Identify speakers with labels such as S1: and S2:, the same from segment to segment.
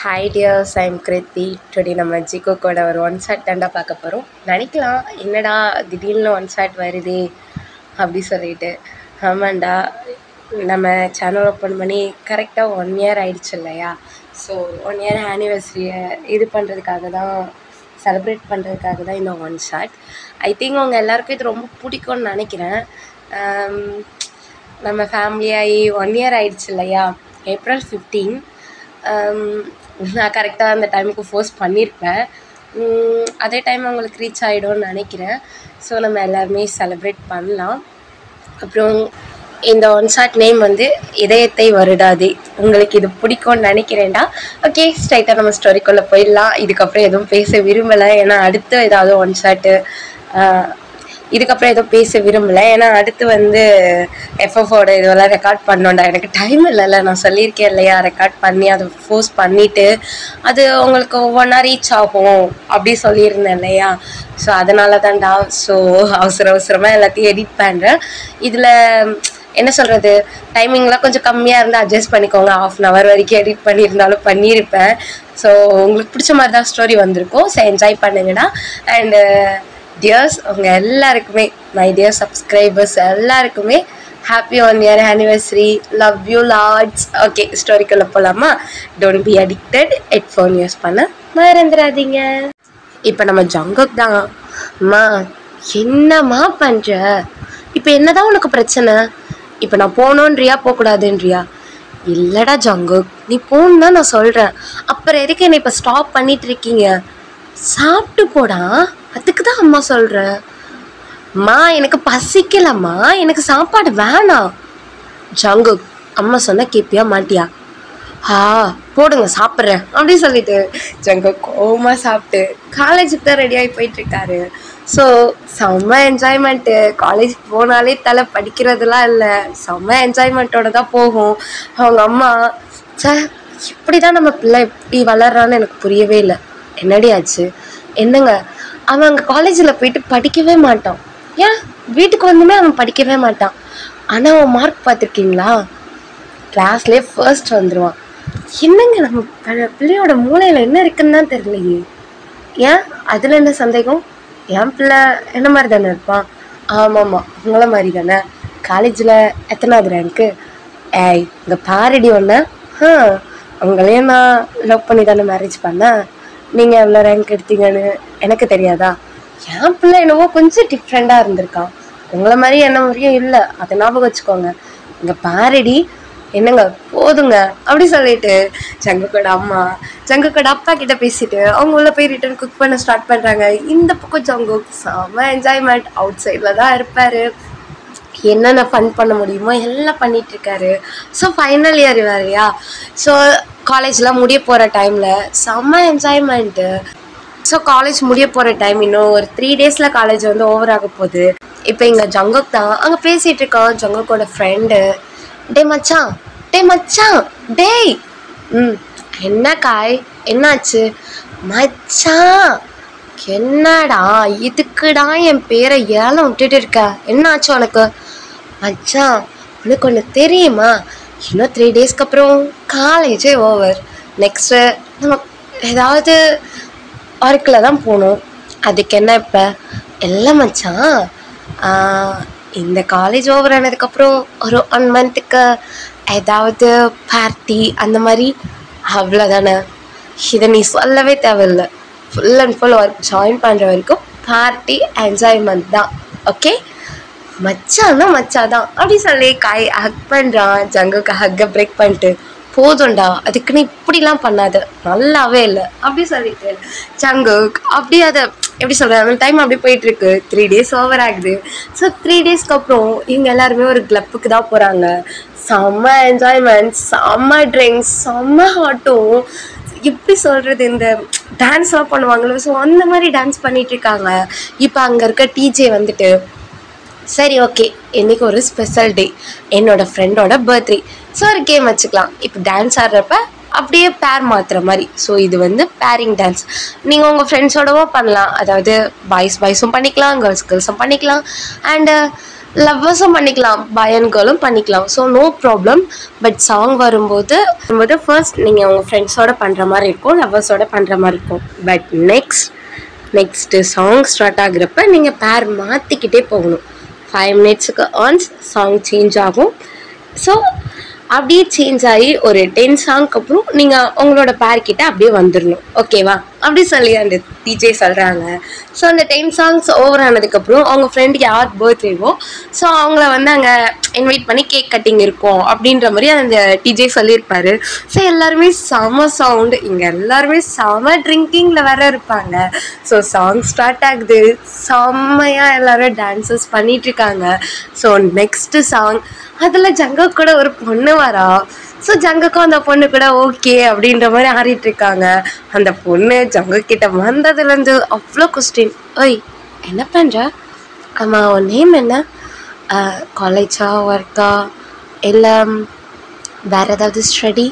S1: Hi dears, I'm Krithi. Today நம்ம ஜிகோக்கோட ஒரு one shot தாண்டா பார்க்க போகிறோம். நினைக்கலாம் என்னடா திடீர்னு ஒன் ஷாட் வருதே அப்படி சொல்லிட்டு. ஆமாண்டா, நம்ம சேனல் ஓப்பன் பண்ணி கரெக்டாக 1 year ஆயிடுச்சு இல்லையா? ஸோ 1 year ஆனிவர்சரியை இது பண்ணுறதுக்காக தான், செலிப்ரேட் பண்ணுறதுக்காக தான் இந்த ஒன் ஷாட். ஐ திங்க் உங்கள் எல்லாருக்கும் இது ரொம்ப பிடிக்கும்னு நினைக்கிறேன். நம்ம ஃபேமிலியாகி 1 year ஆயிடுச்சு இல்லையா? April 15. நான் கரெக்டாக அந்த டைமுக்கு ஃபோர்ஸ் பண்ணியிருப்பேன். அதே டைம் அவங்களுக்கு ரீச் ஆகிடும்னு நினைக்கிறேன். ஸோ நம்ம எல்லாருமே செலிப்ரேட் பண்ணலாம். அப்புறம் இந்த ஒன் ஷாட் நேம் வந்து இதயத்தை வருடாதே. உங்களுக்கு இது பிடிக்கும்னு நினைக்கிறேன்டா. ஓகே, ஸ்ட்ரைட்டாக நம்ம ஸ்டோரிக்குள்ளே போயிடலாம். இதுக்கப்புறம் எதுவும் பேச விரும்பலை, ஏன்னா அடுத்து ஏதாவது ஒன் ஷாட்டு இதுக்கப்புறம் எதுவும் பேச விரும்பலை. ஏன்னா அடுத்து வந்து எஃப்எஃபோட இதெல்லாம் ரெக்கார்ட் பண்ணோண்டா. எனக்கு டைம் இல்லைல்ல, நான் சொல்லியிருக்கேன் இல்லையா, ரெக்கார்ட் பண்ணி அதை ஃபோர்ஸ் பண்ணிவிட்டு அது உங்களுக்கு ஒவ்வொன்றா ரீச் ஆகும் அப்படி சொல்லியிருந்தேன் இல்லையா. ஸோ அதனால தான்டா. ஸோ அவசரமாக எல்லாத்தையும் எடிட் பண்ணுறேன். இதில் என்ன சொல்கிறது, டைமிங்லாம் கொஞ்சம் கம்மியாக இருந்தால் அட்ஜஸ்ட் பண்ணிக்கோங்க. 1/2 hour வரைக்கும் எடிட் பண்ணியிருந்தாலும் பண்ணியிருப்பேன். ஸோ உங்களுக்கு பிடிச்ச மாதிரி தான் ஸ்டோரி வந்திருக்கும். ஸோ என்ஜாய் பண்ணுங்கடா. அண்டு டியர்ஸ், உங்கள் எல்லாருக்குமே, மை டியர் சப்ஸ்கிரைபர்ஸ் எல்லாருக்குமே happy 1 year anniversary. Love you lots. Okay, ஸ்டோரிக்குள்ளே போகலாமா? Don't be addicted. Headphone use பண்ண மறந்துடாதீங்க. இப்போ நம்ம ஜங்குக் தான். அம்மா என்னம்மா பண்ணுற? இப்போ என்னதான் உனக்கு பிரச்சனை? இப்போ நான் போகணுன்றியா போகக்கூடாதுன்றியா? இல்லைடா ஜங்குக், நீ போகணும் தான் நான் சொல்கிறேன். அப்புறம் எதுக்கு என்னை இப்போ ஸ்டாப் பண்ணிட்டு இருக்கீங்க? சாப்பிட்டு போடா, அதுக்கு தான் அம்மா சொல்கிறேன். அம்மா எனக்கு பசிக்கலம்மா, எனக்கு சாப்பாடு வேணாம். ஜங்குக், அம்மா சொன்னால் கேட்பியா மாட்டியா? போடுங்க சாப்பிட்றேன் அப்படி சொல்லிட்டு ஜங்குக் கோவமாக சாப்பிட்டு காலேஜுக்கு தான் ரெடியாகி போயிட்டுருக்காரு. ஸோ செம்ம என்ஜாய்மெண்ட்டு. காலேஜ் போனாலே தலை படிக்கிறதுலாம் இல்லை, செம்ம என்ஜாய்மெண்ட்டோட தான் போகும். அவங்க அம்மா இப்படி தான் நம்ம பிள்ளை இப்படி வளர்றான்னு எனக்கு புரியவே இல்லை. என்னடி ஆச்சு? என்னங்க, அவன் அங்கே காலேஜில் போயிட்டு படிக்கவே மாட்டான். ஏன் வீட்டுக்கு வந்துமே அவன் படிக்கவே மாட்டான். ஆனால் அவன் மார்க் பார்த்துருக்கீங்களா? கிளாஸ்லேயே ஃபர்ஸ்ட் வந்துடுவான். என்னங்க, நம்ம பிள்ளையோட மூளையில் என்ன இருக்குன்னு தான் தெரியலையே. ஏன் அதில் என்ன சந்தேகம்? என் பிள்ளை என்ன மாதிரி தானே இருப்பான். ஆமாம்மா, உங்களை மாதிரி தானே. காலேஜில் எத்தனாவது ரேங்க்கு? இங்கே பாரடி ஒன்று. அவங்களையும் நான் லவ் பண்ணி தானே மேரேஜ் பண்ணேன். நீங்கள் எவ்வளோ ரேங்க் எடுத்தீங்கன்னு எனக்கு தெரியாதா? என் பிள்ளை என்னவோ கொஞ்சம் டிஃப்ரெண்ட்டாக இருந்திருக்கான், உங்களை மாதிரி என்ன மாதிரியும் இல்லை, அதை ஞாபகம் வச்சுக்கோங்க. இங்கே பாரடி. என்னங்க போதுங்க அப்படி சொல்லிட்டு ஜங்குக்கோட அம்மா ஜங்குக்கோட அப்பா கிட்ட பேசிட்டு அவங்க உள்ள போய் ரிட்டர்ன் குக் பண்ண ஸ்டார்ட் பண்ணுறாங்க. இந்த பக்கம் ஜங்குக் செம்ம என்ஜாய்மெண்ட். அவுட் சைடில் தான் இருப்பார். என்னென்ன ஃபன் பண்ண முடியுமோ எல்லாம் பண்ணிகிட்ருக்காரு. ஸோ ஃபைனல் இயர் வேறையா. ஸோ காலேஜ்லாம் முடிய போகிற டைமில் செம்ம என்ஜாய்மெண்ட்டு. ஸோ காலேஜ் முடிய போகிற டைம், இன்னும் ஒரு 3 daysல காலேஜ் வந்து ஓவர் ஆக போகுது. இப்போ இங்கே ஜங்குக் தான் அங்கே பேசிகிட்டு இருக்கான் ஜங்குக்கோட ஃப்ரெண்டு. டேய் மச்சான் டேய். என்ன காய், என்னாச்சு? மச்சான் என்னடா இதுக்குடா என் பேரை ஏலம் விட்டுட்டு இருக்க? என்னாச்சு உனக்கு? மச்சான் உனக்கு ஒன்று தெரியுமா? இன்னும் 3 daysக்கு அப்புறம் காலேஜே ஓவர். நெக்ஸ்ட்டு நம்ம ஏதாவது ஒர்க்கில் தான் போகணும். அதுக்கு என்ன இப்போ? இல்லை மச்சான், இந்த காலேஜ் ஓவர் ஆனதுக்கப்புறம் ஒரு 1 monthக்கு ஏதாவது பார்ட்டி அந்த மாதிரி, அவ்வளோதானே. இதை நீ சொல்லவே தேவையில்லை. Full and full work join பண்ணுற வரைக்கும் பார்ட்டி என்ஜாய்மெண்ட் தான். ஓகே, மச்சான்னா மச்சாதான் அப்படி சொல்லி காய் ஹக் பண்ணுறான். ஜங்குக்கு ஹக்கை பிரேக் பண்ணிட்டு, போதும்டா அதுக்குன்னு இப்படிலாம் பண்ணாத, நல்லாவே இல்லை அப்படி சொல்லிட்டு ஜங்குக் அப்படி அதை எப்படி சொல்கிறேன், அந்த டைம் அப்படி போயிட்டுருக்கு. 3 days ஓவர் ஆகுது. ஸோ 3 daysக்கு அப்புறம் இவங்க எல்லாருமே ஒரு கிளப்புக்கு தான் போகிறாங்க. செம்ம என்ஜாய்மெண்ட், செம்ம ட்ரிங்க்ஸ், செம்ம ஹாட்டும். எப்படி சொல்கிறது, இந்த டான்ஸ்லாம் பண்ணுவாங்களோ, ஸோ அந்த மாதிரி டான்ஸ் பண்ணிகிட்ருக்காங்க. இப்போ அங்கே இருக்க டிஜே வந்துட்டு, சரி ஓகே இன்றைக்கி ஒரு ஸ்பெஷல் டே, என்னோடய ஃப்ரெண்டோட பர்த்டே. ஸோ ஒரு கேம் வச்சுக்கலாம். இப்போ டான்ஸ் ஆடுறப்ப அப்படியே பேர் மாற்றுற மாதிரி. ஸோ இது வந்து பேரிங் டான்ஸ். நீங்கள் உங்கள் ஃப்ரெண்ட்ஸோடவும் பண்ணலாம், அதாவது பாய்ஸும் பண்ணிக்கலாம், கேர்ள்ஸும் பண்ணிக்கலாம். அண்டு லவ்வர்ஸும் பண்ணிக்கலாம், பாய் அண்ட் கேர்ளும் பண்ணிக்கலாம். So no problem. But song வரும்போது ஃபர்ஸ்ட் நீங்கள் உங்கள் ஃப்ரெண்ட்ஸோட பண்ணுற மாதிரி இருக்கும், லவ்வர்ஸோட பண்ணுற மாதிரி இருக்கும். பட் நெக்ஸ்ட்டு சாங் ஸ்டார்ட் ஆகுறப்ப நீங்கள் பேர் மாற்றிக்கிட்டே போகணும். 5 minutesக்கு ஒன்ஸ் சாங் சேஞ்ச் ஆகும். ஸோ அப்படியே சேஞ்ச் ஆகி ஒரு 10 சாங்க்கு அப்புறம் நீங்கள் உங்களோட பேர்கிட்ட அப்படியே வந்துடணும். ஓகேவா? அப்படி சொல்லி அந்த டிஜே சொல்கிறாங்க. ஸோ அந்த 10 சாங்ஸ் ஓவர் ஆனதுக்கப்புறம் அவங்க ஃப்ரெண்டுக்கு யார் பர்த்டேவோ ஸோ அவங்கள வந்து அங்கே இன்வைட் பண்ணி கேக் கட்டிங் இருக்கும் அப்படின்ற மாதிரி அந்த டிஜே சொல்லியிருப்பாரு. ஸோ எல்லாருமே செம சவுண்டு, இங்கே எல்லாருமே செம ட்ரிங்கிங்கில் வேற இருப்பாங்க. ஸோ சாங் ஸ்டார்ட் ஆகுது, செம்மையாக எல்லாரும் டான்ஸஸ் பண்ணிகிட்ருக்காங்க. ஸோ நெக்ஸ்ட்டு சாங் அதில் ஜங்கக் கூட ஒரு பொண்ணு வரா. ஸோ ஜங்கக்கும் அந்த பொண்ணு கூட ஓகே அப்படின்ற மாதிரி ஆடிட்டுருக்காங்க. அந்த பொண்ணு ஜங்கக்கிட்ட வந்ததுலேருந்து அவ்வளோ கொஸ்டின். ஓய் என்ன பண்ணுற, ஆமாம் உன் நேம் என்ன, காலேஜா ஒர்க்கா இல்லை வேறு ஏதாவது ஸ்டடி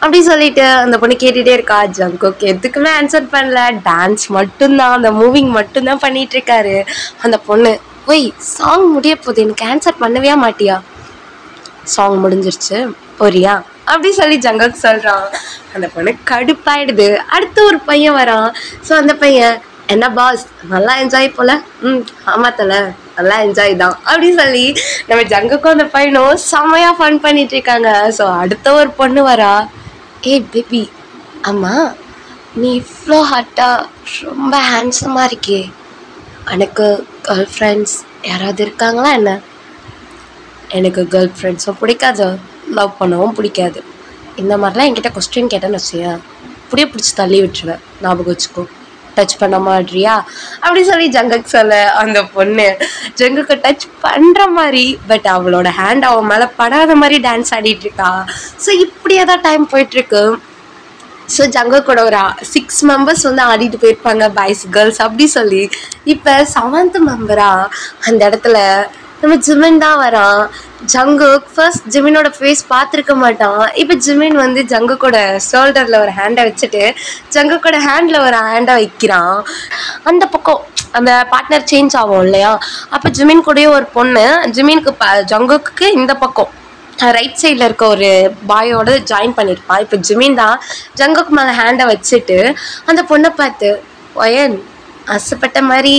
S1: அப்படி சொல்லிட்டு அந்த பொண்ணு கேட்டுகிட்டே இருக்கா. ஜங்கக் எதுக்குமே ஆன்சர் பண்ணல, டான்ஸ் மட்டும்தான், அந்த மூவிங் மட்டும்தான் பண்ணிகிட்ருக்காரு. அந்த பொண்ணு ஓய் சாங் முடிய போகுது, எனக்கு ஆன்சர் பண்ணவே மாட்டியா, சாங் முடிஞ்சிருச்சு போறியா அப்படி சொல்லி ஜங்கக் சொல்கிறான். அந்த பொண்ணு கடுப்பாயிடுது. அடுத்து ஒரு பையன் வரான். ஸோ அந்த பையன் என்ன பாஸ் நல்லா என்ஜாய் போல, ஆமாம் தலை நல்லா என்ஜாய் தான் அப்படி சொல்லி நம்ம ஜங்கக்கும் அந்த பையனும் செம்மையாக ஃபன் பண்ணிகிட்ருக்காங்க. ஸோ அடுத்த ஒரு பொண்ணு வரா. ஏய் பேபி, ஆமாம் நீ இவ்வளோ ஹாட்டாக ரொம்ப ஹேண்ட்ஸமாக இருக்கே, எனக்கு கேர்ள் ஃப்ரெண்ட்ஸ் யாராவது இருக்காங்களா என்ன? எனக்கு கேர்ள் ஃப்ரெண்ட்ஸும் பிடிக்காது, லவ் பண்ணவும் பிடிக்காது. இந்த மாதிரிலாம் என்கிட்ட கொஸ்டின் கேட்டேன்னு வச்சேன், அப்படியே பிடிச்சி தள்ளி விட்டுருவேன், ஞாபகம் வச்சுக்கோ, டச் பண்ண மாட்றியா அப்படி சொல்லி ஜங்கக் சொல்ல அந்த பொண்ணு ஜங்குக்கு டச் பண்ணுற மாதிரி பட் அவளோட ஹேண்ட் அவன் மேலே படாத மாதிரி டான்ஸ் ஆடிட்டுருக்கா. ஸோ இப்படியே தான் டைம் போயிட்டுருக்கு. ஸோ ஜங்கக்கோட ஒரு 6 members வந்து ஆடிட்டு போயிருப்பாங்க, பாய்ஸ் கேர்ள்ஸ் அப்படி சொல்லி. இப்போ 7th மெம்பராக அந்த இடத்துல நம்ம ஜிமின் தான் வரான். ஜங்குக் ஃபர்ஸ்ட் ஜிமினோட ஃபேஸ் பார்த்துருக்க மாட்டான். இப்போ ஜிமின் வந்து ஜங்குக்கோட ஷோல்டரில் ஒரு ஹேண்டை வச்சுட்டு ஜங்குக்கோட ஹேண்டில் ஒரு ஹேண்டை வைக்கிறான். அந்த பக்கம் அந்த பார்ட்னர் சேஞ்ச் ஆகும் இல்லையா, அப்போ ஜிமின் கூடயே ஒரு பொண்ணு ஜிமினுக்கு ஜங்குக்கு இந்த பக்கம் ரைட் சைடில் இருக்க ஒரு பாயோட ஜாயின் பண்ணியிருப்பான். இப்போ ஜிமின் தான் ஜங்குக்கு மேலே ஹேண்டை வச்சுட்டு அந்த பொண்ணை பார்த்து, ஒயன் ஆசைப்பட்ட மாதிரி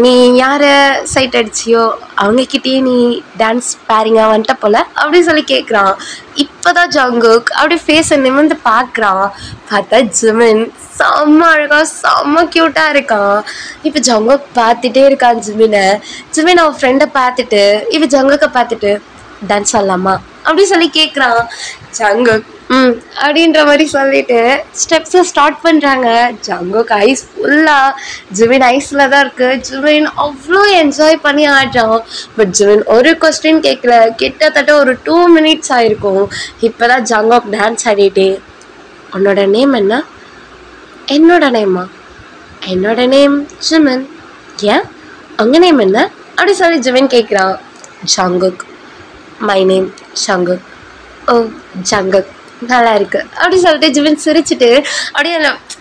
S1: நீ யாரை சைட் அடிச்சியோ அவங்கக்கிட்டேயே நீ டான்ஸ் பேரிங்காக வந்துட்ட போல அப்படி சொல்லி கேட்குறான். இப்போ தான் ஜங்குக் அப்படி ஃபேஸை நிமிர்ந்து பார்க்குறான். பார்த்தா ஜிமின் செம்ம அழகா செம்ம க்யூட்டாக இருக்கான். இப்போ ஜங்குக் பார்த்துட்டே இருக்கான் ஜிமின் அவன் ஃப்ரெண்டை பார்த்துட்டு இப்போ ஜங்குக்கை பார்த்துட்டு டான்ஸ் ஆடலாமா அப்படி சொல்லி கேட்குறான். ஜங்குக் அப்படின்ற மாதிரி சொல்லிட்டு ஸ்டெப்ஸை ஸ்டார்ட் பண்ணுறாங்க. ஜங்குக் ஐஸ் ஃபுல்லாக ஜிமின் ஐஸில் தான் இருக்குது. ஜிமின் அவ்வளோ என்ஜாய் பண்ணி ஆடுறான். பட் ஜிமின் ஒரு கொஸ்டின் கேட்கல, கிட்டத்தட்ட ஒரு 2 minutes ஆகிருக்கும். இப்போ தான் ஜங்குக் டான்ஸ் ஆடிட்டே, உன்னோட நேம் என்ன? என்னோட நேமா? என்னோட நேம் ஜிமின். ஏன் உங்கள் நேம் என்ன அப்படி சொல்லி ஜிமின் கேட்குறான். Jungkook, my name Jungkook. ஓ ஜங்குக் நல்லா இருக்கு அப்படி சொல்லிட்டு ஜிமின் சிரிச்சுட்டு அப்படியே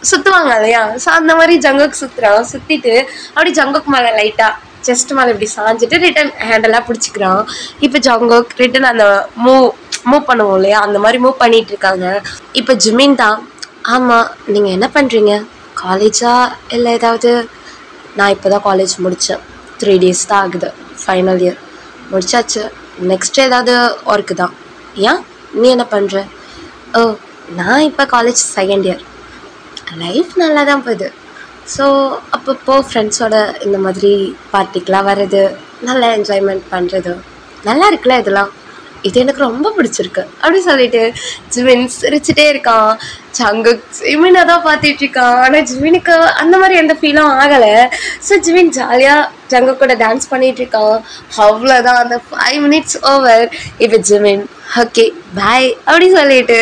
S1: சுற்றுவாங்க இல்லையா, ஸோ அந்த மாதிரி ஜங்குக் சுற்றுறான். சுற்றிட்டு அப்படி ஜங்குக் மேலே லைட்டாக செஸ்ட் மேலே இப்படி சாஞ்சிட்டு ரிட்டன் ஹேண்டெல்லாம் பிடிச்சிக்கிறான். இப்போ ஜங்குக் ரிட்டன் அந்த மூவ் பண்ணுவோம் இல்லையா, அந்த மாதிரி மூவ் பண்ணிகிட்டு இருக்காங்க. இப்போ ஜிமின் தான், ஆமாம் நீங்கள் என்ன பண்ணுறீங்க, காலேஜா இல்லை ஏதாவது? நான் இப்போ தான் காலேஜ் முடித்தேன், 3 days தான் ஆகுது, ஃபைனல் இயர் முடிச்சாச்சு, நெக்ஸ்ட் ஏதாவது ஒர்க்கு தான். ஏன் நீ என்ன பண்ணுற? ஓ நான் இப்போ காலேஜ் 2nd year, லைஃப் நல்லா தான் போகுது. ஸோ அப்பப்போ ஃப்ரெண்ட்ஸோட இந்த மாதிரி பார்ட்டிக்கெலாம் வர்றது, நல்லா என்ஜாய்மெண்ட் பண்ணுறது நல்லா இருக்குல்ல, இதெல்லாம் இது எனக்கு ரொம்ப பிடிச்சிருக்கு அப்படி சொல்லிட்டு ஜிமின் சிரிச்சுட்டே இருக்கான். ஜங்குக் ஜிமினை தான் பார்த்துட்டு இருக்கான். ஆனால் ஜிமினுக்கு அந்த மாதிரி எந்த ஃபீலும் ஆகலை. ஸோ ஜிமின் ஜாலியாக ஜங்குக் கூட டான்ஸ் பண்ணிட்டு இருக்கான். அவ்வளோதான், அந்த 5 minutes ஓவர். இப்போ ஜிமின் ஓகே பாய் அப்படி சொல்லிட்டு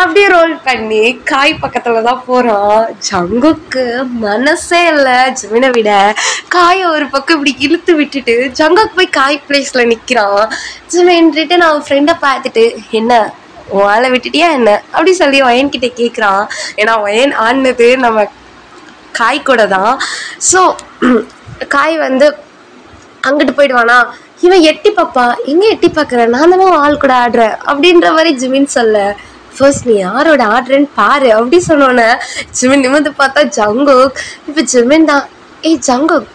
S1: அப்படியே ரோல் பண்ணி காய் பக்கத்தில் தான் போகிறான். ஜங்குக்கு மனசே இல்லை ஜிமினை விட. காயை ஒரு பக்கம் இப்படி இழுத்து விட்டுட்டு ஜங்குக் போய் காய் பிளேஸில் நிற்கிறான். ஜிமின் ரிட்டன் அவன் ஃப்ரெண்டை பார்த்துட்டு, என்ன வாழை விட்டுட்டியா என்ன அப்படி சொல்லி ஒயன்கிட்ட கேட்குறான். ஏன்னா ஒயன் ஆடினது நம்ம காய் கூட தான். ஸோ காய் வந்து அங்கிட்டு போயிடுவானா, இவன் எட்டி பாப்பா, எங்க எட்டி பாக்குற, நான் தானே ஆள் கூட ஆடுறேன் அப்படின்ற மாதிரி ஜிமின் சொல்ல, ஃபர்ஸ்ட் நீ யாரோட ஆடுறேன்னு பாரு அப்படி சொன்னோன்னே ஜிமின் நிமிந்து பார்த்தா ஜங்குக். இப்போ ஜிமின் தான், ஏய் ஜங்குக்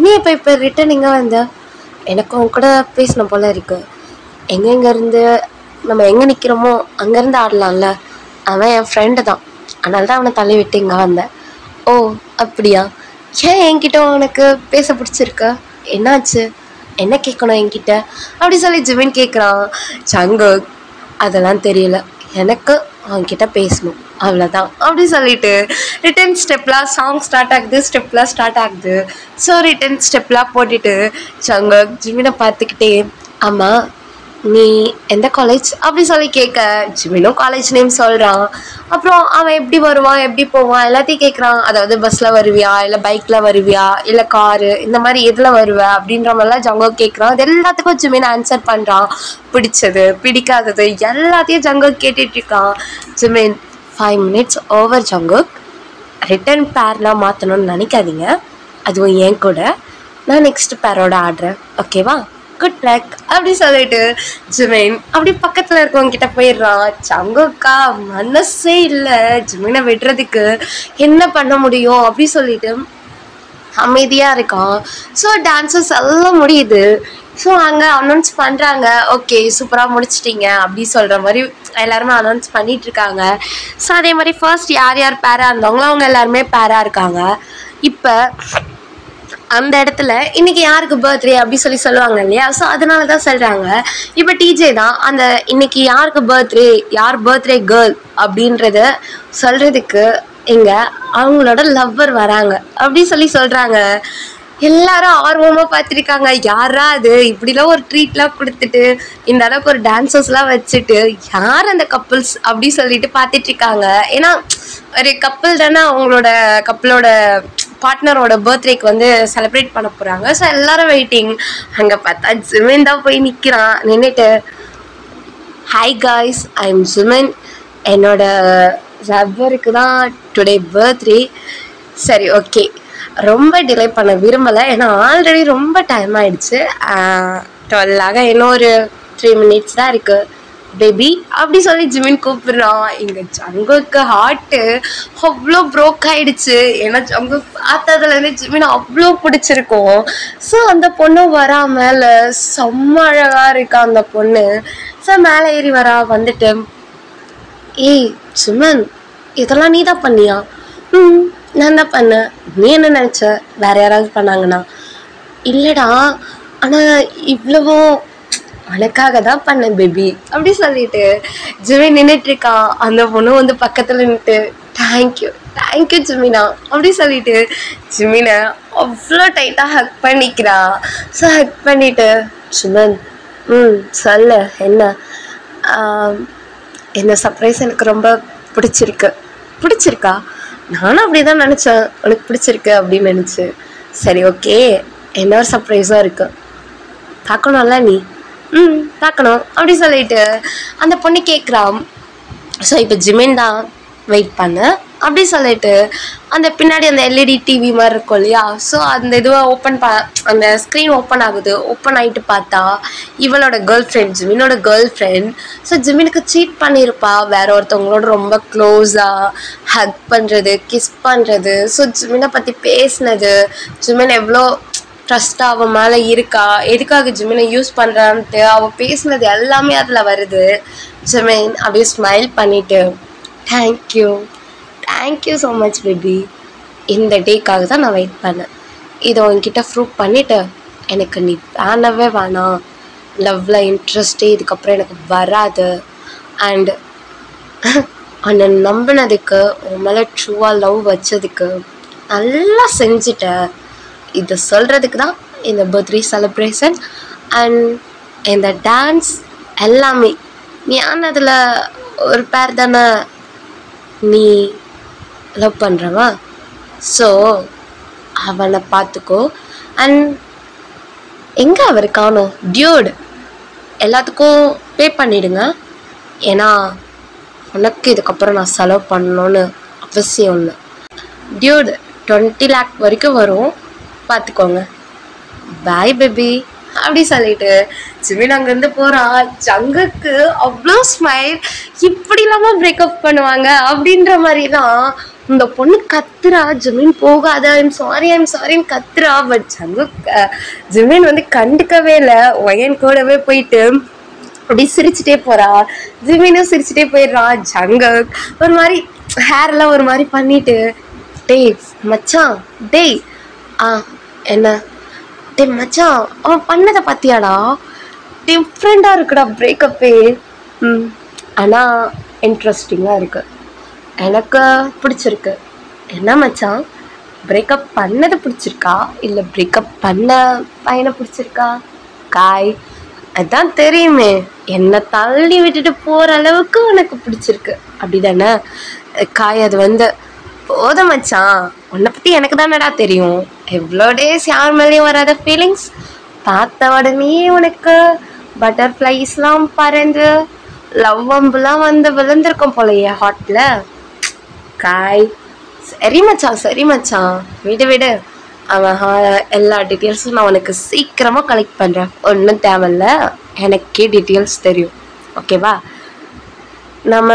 S1: நீ இப்போ ரிட்டன் இங்கே வந்த, எனக்கும் அவன் கூட பேசணும் போல இருக்கு, எங்கெங்கேருந்து நம்ம எங்கே நிற்கிறோமோ அங்கேருந்து ஆடலாம்ல, அவன் என் ஃப்ரெண்டு தான், அதனால தான் அவனை தள்ளி விட்டு இங்கே வந்தேன். ஓ அப்படியா, ஏன் என்கிட்ட உனக்கு பேச பிடிச்சிருக்க, என்னாச்சு, என்ன கேட்கணும் என்கிட்ட அப்படி சொல்லி ஜிமின் கேட்குறான். ஜங்குக் அதெல்லாம் தெரியல, எனக்கு அவன்கிட்ட பேசணும் அவ்வளோதான் அப்படி சொல்லிட்டு ரிட்டன் ஸ்டெப்லாம் சாங் ஸ்டார்ட் ஆகுது, ஸ்டெப்லாம் ஸ்டார்ட் ஆகுது. ஸோ ரிட்டன் ஸ்டெப்லாம் போட்டுட்டு ஜங்குக் ஜிமினை பார்த்துக்கிட்டே, ஆமாம் நீ எந்த காலேஜ் அப்படி சொல்லி கேட்க ஜிமினும் காலேஜ் நேம் சொல்கிறான். அப்புறம் அவன் எப்படி வருவான் எப்படி போவான் எல்லாத்தையும் கேட்குறான். அதாவது பஸ்ஸில் வருவியா இல்லை பைக்கில் வருவியா இல்லை காரு இந்த மாதிரி எதில் வருவ அப்படின்ற மாதிரிலாம் ஜங்குக் கேட்குறான். அது எல்லாத்துக்கும் ஜிமின் ஆன்சர் பண்ணுறான். பிடிச்சது பிடிக்காதது எல்லாத்தையும் ஜங்குக் கேட்டுட்ருக்கான். Jimin 5 minutes over Jungkook, written பேர்லாம் மாற்றணும்னு நினைக்காதீங்க, அதுவும் என் கூட நான் நெக்ஸ்ட் பேரோட ஆடுறேன் ஓகேவா, குட் லக் அப்படி சொல்லிட்டு ஜிமின் அப்படி பக்கத்தில் இருக்கவங்க கிட்ட போயிடுறான். ஜங்குக்கா மனசே இல்லை ஜிமினை விடுறதுக்கு, என்ன பண்ண முடியும் அப்படி சொல்லிட்டு அமைதியாக இருக்கான். ஸோ டான்ஸஸ் எல்லாம் முடியுது. ஸோ அங்கே அனௌன்ஸ் பண்ணுறாங்க, ஓகே சூப்பராக முடிச்சிட்டிங்க அப்படி சொல்கிற மாதிரி எல்லாருமே அனௌன்ஸ் பண்ணிகிட்ருக்காங்க. ஸோ அதே மாதிரி ஃபர்ஸ்ட் யார் யார் பேராக இருந்தாங்களோ அவங்க எல்லாருமே பேராக இருக்காங்க. இப்போ அந்த இடத்துல இன்னைக்கு யாருக்கு பர்த்டே அப்படி சொல்லுவாங்க இல்லையா, ஸோ அதனால தான் சொல்கிறாங்க. இப்போ டிஜே தான் அந்த இன்னைக்கு யாருக்கு பர்த்டே, யார் பர்த்டே கேர்ள் அப்படின்றத சொல்கிறதுக்கு இங்கே அவங்களோட லவ்வர் வராங்க அப்படி சொல்கிறாங்க. எல்லாரும் ஆர்வமாக பார்த்துருக்காங்க, யாரா அது இப்படிலாம் ஒரு ட்ரீட்லாம் கொடுத்துட்டு இந்த அளவுக்கு ஒரு டான்ஸர்ஸ்லாம் வச்சுட்டு யார் அந்த கப்புள்ஸ் அப்படி சொல்லிட்டு பார்த்துட்ருக்காங்க. ஏன்னா ஒரு கப்புள் தானே அவங்களோட கப்புளோட பார்ட்னரோட பர்த்டேக்கு வந்து செலிப்ரேட் பண்ண போகிறாங்க. ஸோ எல்லாரும் வெயிட்டிங். அங்கே பார்த்தா ஜிமின் தான் போய் நிற்கிறான். நின்றுட்டு, hi guys I am Jimin, என்னோட லவ்வருக்கு தான் டுடே பர்த்டே. சரி ஓகே, ரொம்ப டிலே பண்ண விரும்பலை, ஏன்னா ஆல்ரெடி ரொம்ப டைம் ஆகிடுச்சு, 12 இன்னும் ஒரு 3 minutes தான் இருக்குது பேபி அப்படி சொல்லி ஜிமின் கூப்பிடுறான். இங்கே ஜங்குக்கு ஹார்ட்டு அவ்வளோ ப்ரோக் ஆகிடுச்சு. ஏன்னா ஜங்குக் பார்த்ததுலேருந்து ஜிமின் அவ்வளோ பிடிச்சிருக்கும். ஸோ அந்த பொண்ணு வராமல் செம்ம அழகாக இருக்கா அந்த பொண்ணு. ஸோ மேலே ஏறி வரா, வந்துட்டு, ஏய் ஜிமின் இதெல்லாம் நீ தான் பண்ணியா? நான் தான் பண்ணேன், நீ என்ன நினச்ச வேறு யாராவது பண்ணாங்கண்ணா? இல்லைடா, ஆனால் இவ்வளவோ உனக்காக தான் பண்ணேன் பேபி அப்படி சொல்லிட்டு ஜிமின் நின்றுட்டுருக்கான். அந்த பொண்ணு வந்து பக்கத்தில் நின்றுட்டு, தேங்க்யூ ஜிமினா அப்படி சொல்லிட்டு ஜிமினை அவ்வளோ டைட்டாக ஹக் பண்ணிக்கிறா. ஸோ ஹக் பண்ணிவிட்டு, ஜிமின் சொல்லு என்ன, இந்த சர்ப்ரைஸ் எனக்கு ரொம்ப பிடிச்சிருக்கா? நானும் அப்படி தான் நினச்சேன், உனக்கு பிடிச்சிருக்கு அப்படின்னு நினச்சி. சரி ஓகே, என்ன ஒரு சர்ப்ரைஸாக இருக்கு, பார்க்கணும்ல நீ? பார்க்கணும் அப்படி சொல்லிட்டு அந்த பொண்ணு கேட்குறான். ஸோ இப்போ ஜிமின் தான் வெயிட் பண்ணு அப்படி சொல்லிட்டு அந்த பின்னாடி அந்த எல்இடி டிவி மாதிரி இருக்கும் இல்லையா, ஸோ அந்த இதுவை அந்த ஸ்க்ரீன் ஓப்பன் ஆகுது. ஓப்பன் ஆகிட்டு பார்த்தா இவளோட கேர்ள் ஃப்ரெண்ட், ஜிமினோட கேர்ள் ஃப்ரெண்ட். ஸோ ஜிமினுக்கு சீட் பண்ணியிருப்பா வேற ஒருத்தவங்களோட ரொம்ப க்ளோஸாக ஹக் பண்ணுறது, கிஸ் பண்ணுறது, ஸோ ஜிமினை பற்றி பேசினது, ஜிமின் எவ்வளோ ட்ரஸ்ட்டாக அவன் மேலே இருக்கா, எதுக்காக ஜிமினை யூஸ் பண்ணுறான்ட்டு அவள் பேசினது எல்லாமே அதில் வருது. ஜிமின் அப்படியே ஸ்மைல் பண்ணிவிட்டு, தேங்க்யூ ஸோ மச் பேபி, இந்த டேக்காக தான் நான் வெயிட் பண்ணேன், இதை உன்கிட்ட ப்ரூவ் பண்ணிவிட்டு எனக்கு நீ வேணவே வேணாம், லவ்வில் இன்ட்ரெஸ்டே இதுக்கப்புறம் எனக்கு வராது, அண்ட் உன்னை நம்பினதுக்கு உன் மேலே ட்ரூவாக லவ் வச்சதுக்கு நல்லா செஞ்சுட்டேன், இதை சொல்கிறதுக்கு தான் இந்த பர்த்டே செலிப்ரேஷன் அண்ட் இந்த டான்ஸ் எல்லாமே. நீ ஆனதில் ஒரு பேர் தானே நீ லவ் பண்ணுறவா, ஸோ அவனை பார்த்துக்கோ. அண்ட் எங்கே அவர் காணோம், டியூட் எல்லாத்துக்கும் பே பண்ணிவிடுங்க, ஏன்னா உனக்கு இதுக்கப்புறம் நான் செலவு பண்ணணுன்னு அவசியம் இல்லை. டியூட் 20 lakh வரைக்கும் வரும், பார்த்துக்கோங்க. Boy baby. அப்படி சொல்லிட்டு ஜிமின் அங்கேருந்து போறா. ஜங்குக்கு அவ்வளோ ஸ்மைல். இப்படி இல்லாமல் பிரேக்கப் பண்ணுவாங்க அப்படின்ற மாதிரி தான் இந்த பொண்ணு கத்துறா. ஜிமின் போகாத, ஐம் சாரின்னு கத்துறா. பட் ஜிமின் வந்து கண்டுக்கவே இல்லை. ஒயன் கூடவே போயிட்டு அப்படி சிரிச்சுட்டே போறா. ஜிமினும் சிரிச்சுட்டே போயிடுறா. ஜங்கக் ஒரு மாதிரி ஹேர்லாம் ஒரு மாதிரி பண்ணிட்டு, டேய் மச்சான், டேய் என்ன டே மச்சான், அவன் பண்ணதை பார்த்தியாடா, டிஃப்ரெண்டாக இருக்குடா பிரேக்கப்பே. ஆனால் இன்ட்ரெஸ்டிங்காக இருக்கு, எனக்கு பிடிச்சிருக்கு. என்ன மச்சான், பிரேக்கப் பண்ணது பிடிச்சிருக்கா இல்லை பிரேக்கப் பண்ண பையனை பிடிச்சிருக்கா? காய், அதான் தெரியுமே, என்னை தள்ளி விட்டுட்டு போகிற அளவுக்கு உனக்கு பிடிச்சிருக்கு அப்படி தானே காய்? அது வந்து போதும் மச்சான், உன்னை பற்றி எனக்கு தானடா தெரியும். எவ்வளோ டேஸ் யார் மேலேயும் வராத ஃபீலிங்ஸ், பார்த்த உடனே உனக்கு பட்டர்ஃப்ளைஸ்லாம் பறந்து லவ் அம்புலாம் வந்து விழுந்திருக்கும் போலையே ஹாட்டில். காய், சரி மச்சான் விடு. அவன் எல்லா டீட்டெயில்ஸும் நான் உனக்கு சீக்கிரமாக கலெக்ட் பண்ணுறேன். ஒன்றும் தேவையில்ல, எனக்கே டீட்டெயில்ஸ் தெரியும். ஓகேவா? நம்ம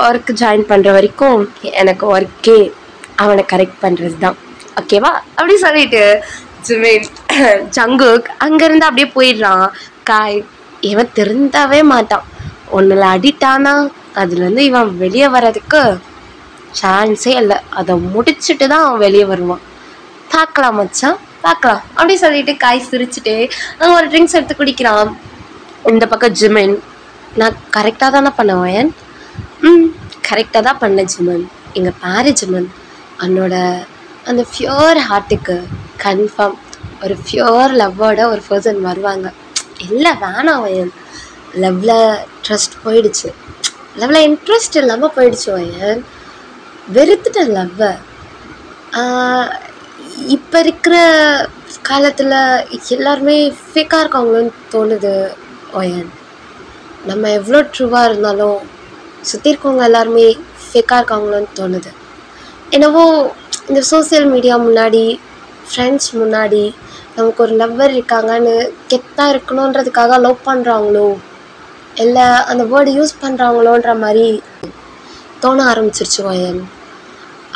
S1: ஒர்க்கு ஜாயின் பண்ணுற வரைக்கும் எனக்கு ஒர்க்கே அவனை கரெக்ட் பண்ணுறது தான். ஓகேவா? அப்படி சொல்லிட்டு ஜங்குக் அங்கேருந்து அப்படியே போயிடுறான். காய், இவன் திருந்தவே மாட்டான். ஒன்றில் அடிட்டானா அதுலேருந்து இவன் வெளியே வர்றதுக்கு சான்ஸே இல்லை. அதை முடிச்சுட்டு தான் அவன் வெளியே வருவான். பார்க்கலாம் மச்சான், பார்க்கலாம் அப்படி சொல்லிட்டு காய் சிரிச்சுட்டு அங்கே ஒரு ட்ரிங்க்ஸ் எடுத்து குடிக்கிறான். இந்த பக்கம் ஜிமின், நான் கரெக்டாக தானே பண்ணுவேன்? கரெக்டாக தான் பண்ணேன் ஜிமன். இங்கே பாரு ஜிமன், என்னோட அந்த ஃபியூர் ஹார்ட்டுக்கு கன்ஃபார்ம் ஒரு ஃபியூர் லவ்வோட ஒரு பர்சன் வருவாங்க. இல்லை வேணாம் வயன், லவ்வில் ட்ரஸ்ட் போயிடுச்சு, லவ்வில் இன்ட்ரெஸ்ட் இல்லாமல் போயிடுச்சு வயன், வெறுத்துட்டேன் லவ்வை. இப்போ இருக்கிற காலத்தில் எல்லாருமே ஃபேக்காக இருக்காங்களோன்னு தோணுது ஒயன். நம்ம எவ்வளோ ட்ரூவாக இருந்தாலும் சுற்றி இருக்கவங்க எல்லாருமே ஃபேக்காக இருக்காங்களோன்னு தோணுது. என்னவோ இந்த சோசியல் மீடியா முன்னாடி, ஃப்ரெண்ட்ஸ் முன்னாடி நமக்கு ஒரு லவ்வர் இருக்காங்கன்னு கெத்தாக இருக்கணுன்றதுக்காக லவ் பண்ணுறாங்களோ இல்லை அந்த வேர்டு யூஸ் பண்ணுறாங்களோன்ற மாதிரி தோண ஆரம்பிச்சிருச்சு ஒயன்.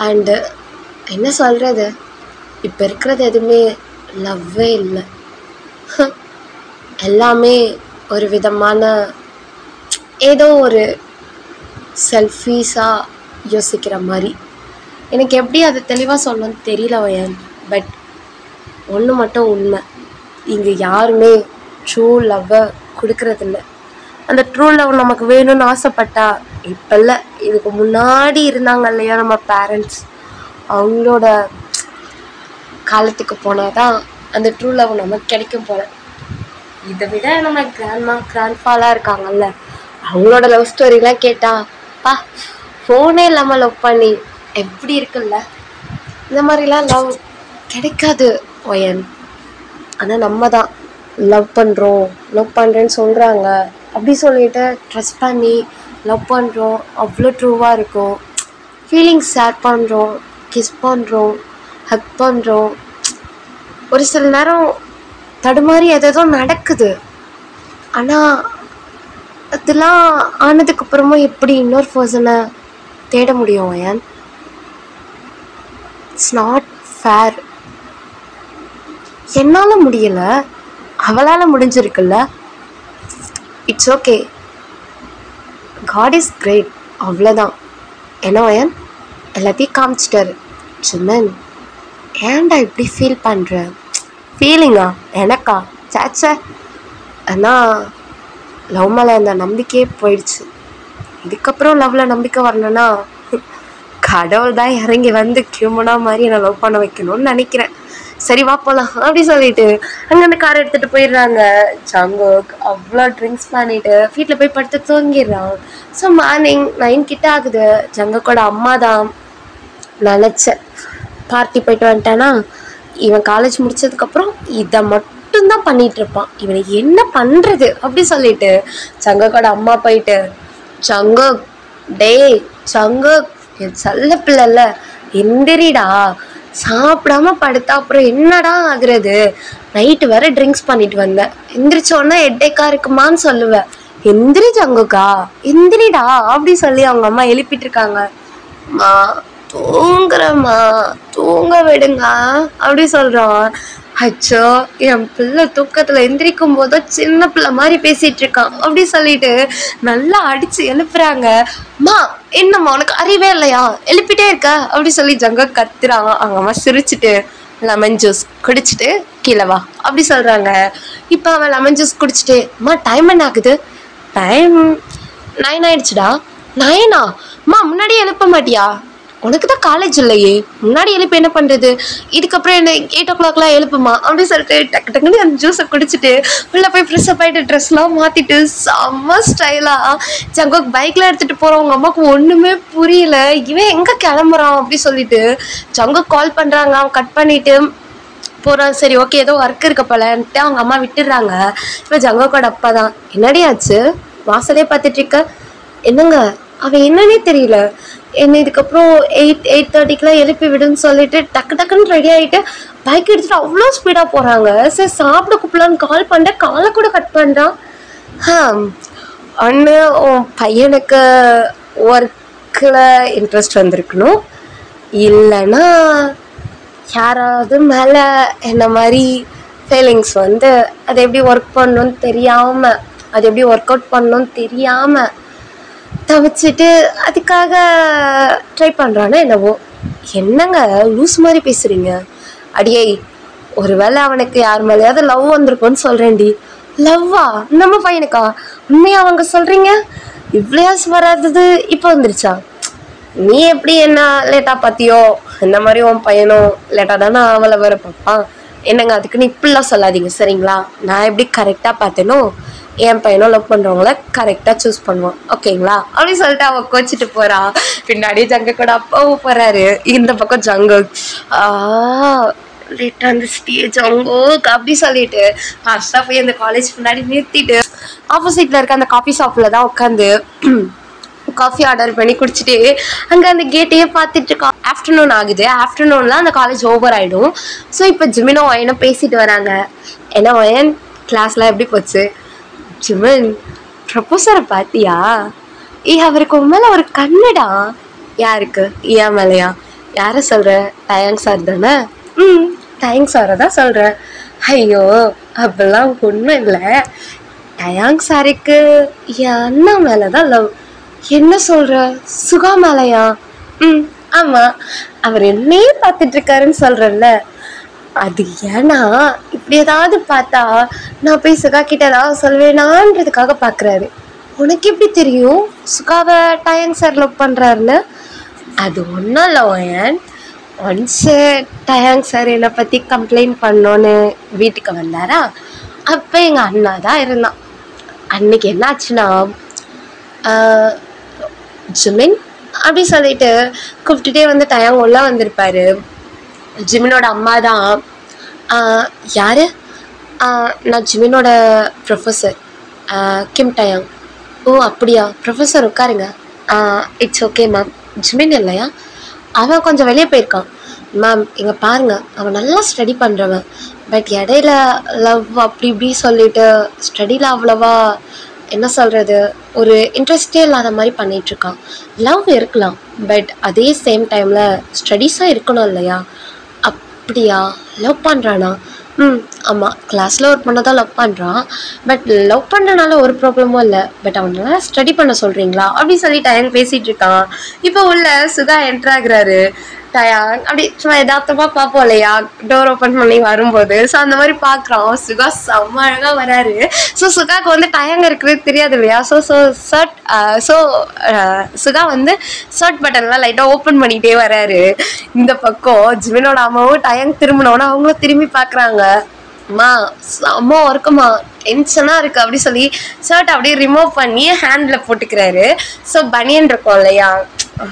S1: அண்டு என்ன சொல்கிறது, இப்போ இருக்கிறது எதுவுமே லவ்வே இல்லை. எல்லாமே ஒரு விதமான ஏதோ ஒரு செல்ஃபீஸாக யோசிக்கிற மாதிரி. எனக்கு எப்படி அது தெளிவாக சொல்லணும்னு தெரியல வயன். பட் ஒன்று மட்டும் உண்மை, இங்கே யாருமே ட்ரூ லவ்வை கொடுக்கறதில்ல. அந்த ட்ரூ லவ் நமக்கு வேணும்னு ஆசைப்பட்டா இப்போ இல்லை, இதுக்கு முன்னாடி இருந்தாங்க இல்லையா நம்ம பேரண்ட்ஸ், அவங்களோட காலத்துக்கு போனால் தான் அந்த ட்ரூ லவ் நமக்கு கிடைக்கும் போல. இதை விட நம்ம கிராண்ட்ஃபாலாம் இருக்காங்கல்ல, அவங்களோட லவ் ஸ்டோரிலாம் கேட்டால் ஃபோனே இல்லாமல் லவ் பண்ணி எப்படி இருக்குல்ல, இந்த மாதிரிலாம் லவ் கிடைக்காது ஒயன். ஆனால் நம்ம தான் லவ் பண்ணுறேன்னு சொல்கிறாங்க அப்படி சொல்லிட்டு ட்ரஸ்ட் பண்ணி லவ் பண்ணுறோம். அவ்வளோ ட்ரூவாக இருக்கும், ஃபீலிங்ஸ் ஷேர் பண்ணுறோம், கிஸ் பண்ணுறோம், ஹக் பண்ணுறோம். ஒரு சில நேரம் தடுமாறி எதோ நடக்குது. ஆனால் அதெல்லாம் ஆனதுக்கப்புறமும் எப்படி இன்னொரு பர்சனை தேட முடியும் ஏன்? It's not fair. என்னால் முடியலை, அவளால் முடிஞ்சிருக்குல்ல, it's okay, God is great, அவ்வளோதான். என்ன ஏன் எல்லாத்தையும் காமிச்சிட்டாரு. ஜிமன், ஏன்டா இப்படி ஃபீல் பண்ணுற? ஃபீலிங்கா எனக்கா? சேச்சே, ஆனால் லவ் மேலே அந்த நம்பிக்கையே போயிடுச்சு. இதுக்கப்புறம் லவ்வில் நம்பிக்கை வரணுன்னா கடவுள் தான் இறங்கி வந்து கியூமனா மாதிரி என்னை லவ் பண்ண வைக்கணும்னு நினைக்கிறேன். சரி வா போகலாம் அப்படி சொல்லிட்டு அங்கேருந்து கார் எடுத்துகிட்டு போயிடுறாங்க. ஜங்குக் அவ்வளோ ட்ரிங்க்ஸ் பண்ணிவிட்டு வீட்டில் போய் படுத்து தூங்கிடுறான். ஸோ மார்னிங் 9 கிட்ட ஆகுது. ஜங்குக்கோட அம்மா தான் நினச்சேன் பார்ட்டி போயிட்டு வந்துட்டானா, இவன் காலேஜ் முடிச்சதுக்கப்புறம் இதை மட்டும்தான் பண்ணிகிட்ருப்பான், இவனை என்ன பண்ணுறது அப்படி சொல்லிட்டு ஜங்குக்கோட அம்மா போயிட்டு, ஜங்குக் டேய் ஜங்குக், என் செல்ல பிள்ளைல எந்திரிடா, சாப்பிடாம படுத்தா அப்புறம் என்னடா ஆகுறது, நைட்டு வேற ட்ரிங்க்ஸ் பண்ணிட்டு வந்தேன். எந்திரிச்சோன்னா ஹெட்டேக்கா இருக்குமான்னு சொல்லுவேன். எந்திரி ஜங்குக்கா, எந்திரிடா அப்படி சொல்லி அவங்க அம்மா எழுப்பிட்டு இருக்காங்க. மா தூங்குறம்மா, தூங்க விடுங்க அப்படி சொல்றான். அச்சோ, என் பிள்ளை தூக்கத்துல எந்திரிக்கும் போதோ சின்ன பிள்ளை மாதிரி பேசிட்டு இருக்கான் அப்படி சொல்லிட்டு நல்லா அடிச்சு எழுப்புறாங்க. மா என்னம்மா உனக்கு அறிவே இல்லையா, எழுப்பிட்டே இருக்க அப்படி சொல்லி ஜங்க கத்துறான். அவங்க அம்மா சிரிச்சுட்டு லெமன் ஜூஸ் குடிச்சிட்டு கீழே வா அப்படி சொல்றாங்க. இப்போ அவன் லெமன் ஜூஸ் குடிச்சிட்டு, அம்மா டைம் என்ன ஆகுது? டைம் 9 ஆயிடுச்சுடா. 9ஆ? அம்மா முன்னாடியே எழுப்ப மாட்டியா? உனக்கு தான் காலேஜ் இல்லையே, முன்னாடி எழுப்பி என்ன பண்ணுறது, இதுக்கப்புறம் என்ன 8 o'clockலாம் எழுப்புமா அப்படின்னு சொல்லிட்டு டக்கு டக்குன்னு அந்த ஜூஸை குடிச்சிட்டு உள்ளே போய் ஃப்ரெஷ் அப் ஆகிட்டு ட்ரெஸ்லாம் மாற்றிட்டு செம்ம ஸ்டைலாக ஜங்கோக் பைக்கில் எடுத்துகிட்டு போகிறவங்க அம்மாவுக்கு ஒன்றுமே புரியல. இவன் எங்கே கிளம்புறான் அப்படி சொல்லிட்டு ஜங்கோக் கால் பண்ணுறாங்க. அவன் கட் பண்ணிவிட்டு போகிறான். சரி ஓகே ஏதோ ஒர்க் இருக்க போலன்ட்டு அவங்க அம்மா விட்டுடுறாங்க. இப்போ ஜங்கோக்கோட அப்பா தான், என்னடி ஆச்சு வாசலே பார்த்துட்ருக்க? என்னங்க அவன் என்னன்னே தெரியல, என்ன இதுக்கப்புறம் 8:30க்குலாம் எழுப்பி விடுன்னு சொல்லிட்டு டக்கு டக்குன்னு ரெடி ஆகிட்டு பைக் எடுத்துகிட்டு அவ்வளோ ஸ்பீடாக போகிறாங்க. சரி சாப்பிட கூப்பிடலான்னு கால் பண்ணிட்டேன், காலை கூட கட் பண்ணுறான். ஒன்று உன் பையனுக்கு ஒர்க்கில் இன்ட்ரெஸ்ட் வந்திருக்கணும், இல்லைன்னா யாராவது மேலே என்ன மாதிரி ஃபீலிங்ஸ் வந்து அதை எப்படி ஒர்க் பண்ணணும்னு தெரியாமல், அது எப்படி ஒர்க் அவுட் பண்ணணும்னு தெரியாமல் தவிச்சிட்டு அதுக்காக ட்ரை பண்ணுறான்னா என்னவோ. என்னங்க லூஸ் மாதிரி பேசுகிறீங்க? அடியே, ஒரு வேளை அவனுக்கு யார் மேலேயாவது லவ் வந்திருக்கும்னு சொல்கிறேன்டி. லவ்வா நம்ம பையனுக்கா? உண்மையாக அவங்க சொல்கிறீங்க? இவ்வளோயாஸ் வராதது இப்போ வந்துருச்சா? நீ எப்படி என்ன லேட்டாக பார்த்தியோ இந்த மாதிரி உன் பையனும் லேட்டாக தானே அவளை வர பார்ப்பான். என்னங்க அதுக்குன்னு இப்படிலாம் சொல்லாதீங்க சரிங்களா? நான் எப்படி கரெக்டாக பார்த்தேனோ என் பையனும் லவ் பண்ணுறவங்கள கரெக்டாக சூஸ் பண்ணுவான் ஓகேங்களா அப்படின்னு சொல்லிட்டு அவன் கோச்சிட்டு போகிறான். பின்னாடியே ஜங்க கூட அப்பாவும் போகிறாரு. இந்த பக்கம் ஜங்கு லேட்டாக அந்த ஸ்டேஜ் ஜங்கோக் அப்படி சொல்லிட்டு ஃபர்ஸ்ட்டாக போய் அந்த காலேஜ் முன்னாடி நிறுத்திட்டு ஆப்போசிட்டில் இருக்க அந்த காஃபி ஷாப்பில் தான் உட்காந்து காஃபி ஆர்டர் பண்ணி குடிச்சிட்டு அங்கே அந்த கேட்டையே பார்த்துட்டு இருக்கோம். ஆஃப்டர்நூன் ஆகுது. ஆஃப்டர்நூன்லாம் அந்த காலேஜ் ஓவர் ஆகிடும். ஸோ இப்போ ஜிமினோ வயனும் பேசிட்டு வராங்க. என்ன வயன் கிளாஸ்லாம் எப்படி போச்சு? ஜிமின் ப்ரொபோசரை பார்த்தியா? அவருக்கு உண்மையில ஒரு கண்ணுடா. யாருக்கு? ஏன் மேலையா? யாரை சொல்கிற? டயாங் சார் தானே? டயாங் சாரை தான் சொல்கிறேன். ஐயோ அப்படிலாம் ஒன்றும் இல்லை. டயாங் சாருக்கு என் அண்ணா மேலே தான் லவ். என்ன சொல்கிற? சுகா மேலையா? ஆமாம், அவர் என்னையே பார்த்துட்டு இருக்காருன்னு சொல்கிறேன்ல. அது ஏன்னா இப்படி ஏதாவது பார்த்தா நான் போய் சுகா கிட்ட ஏதாவது சொல்வேனான்றதுக்காக பார்க்குறாரு. உனக்கு எப்படி தெரியும் சுகாவை டயாங் சார் லவ் பண்ணுறாருன்னு? அது ஒன்றும் இல்லை வயன். ஒன்ஸு டயாங் சார் என்னை பற்றி கம்ப்ளைண்ட் பண்ணோன்னு வீட்டுக்கு வந்தாரா, அப்போ எங்கள் அண்ணா தான் இருந்தான். அன்னைக்கு என்னாச்சுன்னா ஜிமின் அப்படி சொல்லிட்டு கூப்பிட்டுட்டே வந்து டயாங் உள்ள வந்திருப்பாரு. ஜிமினோட அம்மா தான். யார்? நான் ஜிமினோட ப்ரொஃபஸர் கிம் டயாங். ஓ அப்படியா, ப்ரொஃபஸர் உட்காருங்க. It's okay ma'am. ஜிமின் இல்லையா? அவன் கொஞ்சம் வெளியே போயிருக்கான் மேம். இங்கே பாருங்கள், அவன் நல்லா ஸ்டடி பண்ணுறவன். பட் இடையில லவ் அப்படி இப்படி சொல்லிட்டு ஸ்டடியில் அவ்வளோவா என்ன சொல்கிறது ஒரு இன்ட்ரெஸ்டே இல்லாத மாதிரி பண்ணிகிட்ருக்கான். லவ் இருக்கலாம், பட் அதே சேம் டைமில் ஸ்டடீஸாக இருக்கணும் இல்லையா? அப்படியா? லவ் பண்ணுறானா? ஆமாம், கிளாஸில் ஒரு பொண்ணை தான் லவ் பண்ணுறான். பட் லவ் பண்ணுறனால ஒரு ப்ராப்ளமும் இல்லை. பட் அவன் நல்லா ஸ்டடி பண்ண சொல்கிறீங்களா அப்படின்னு சொல்லி டயாங் பேசிகிட்டு இருக்கான். இப்போ உள்ள சுகா என்ட்ராகிறாரு. டயாங் அப்படி சும்மா யதார்த்தமாக பார்ப்போம் இல்லையா டோர் ஓப்பன் பண்ணி வரும்போது. ஸோ அந்த மாதிரி பார்க்குறான். சுகா செம்ம அழகாக வராரு. ஸோ சுகாவுக்கு வந்து டயாங் இருக்கிறது தெரியாது இல்லையா? சுகா வந்து ஷர்ட் பட்டன்லாம் லைட்டாக ஓப்பன் பண்ணிகிட்டே வராரு. இந்த பக்கம் ஜிமினோட அம்மாவும் டயாங் திரும்பினோன்னா அவங்களும் திரும்பி பார்க்குறாங்க. அம்மா செம்ம ஒர்க்குமா, டென்ஷனாக இருக்குது அப்படி சொல்லி ஷர்ட் அப்படியே ரிமூவ் பண்ணி ஹேண்டில் போட்டுக்கிறாரு. ஸோ பனியன் இருக்கும் இல்லையா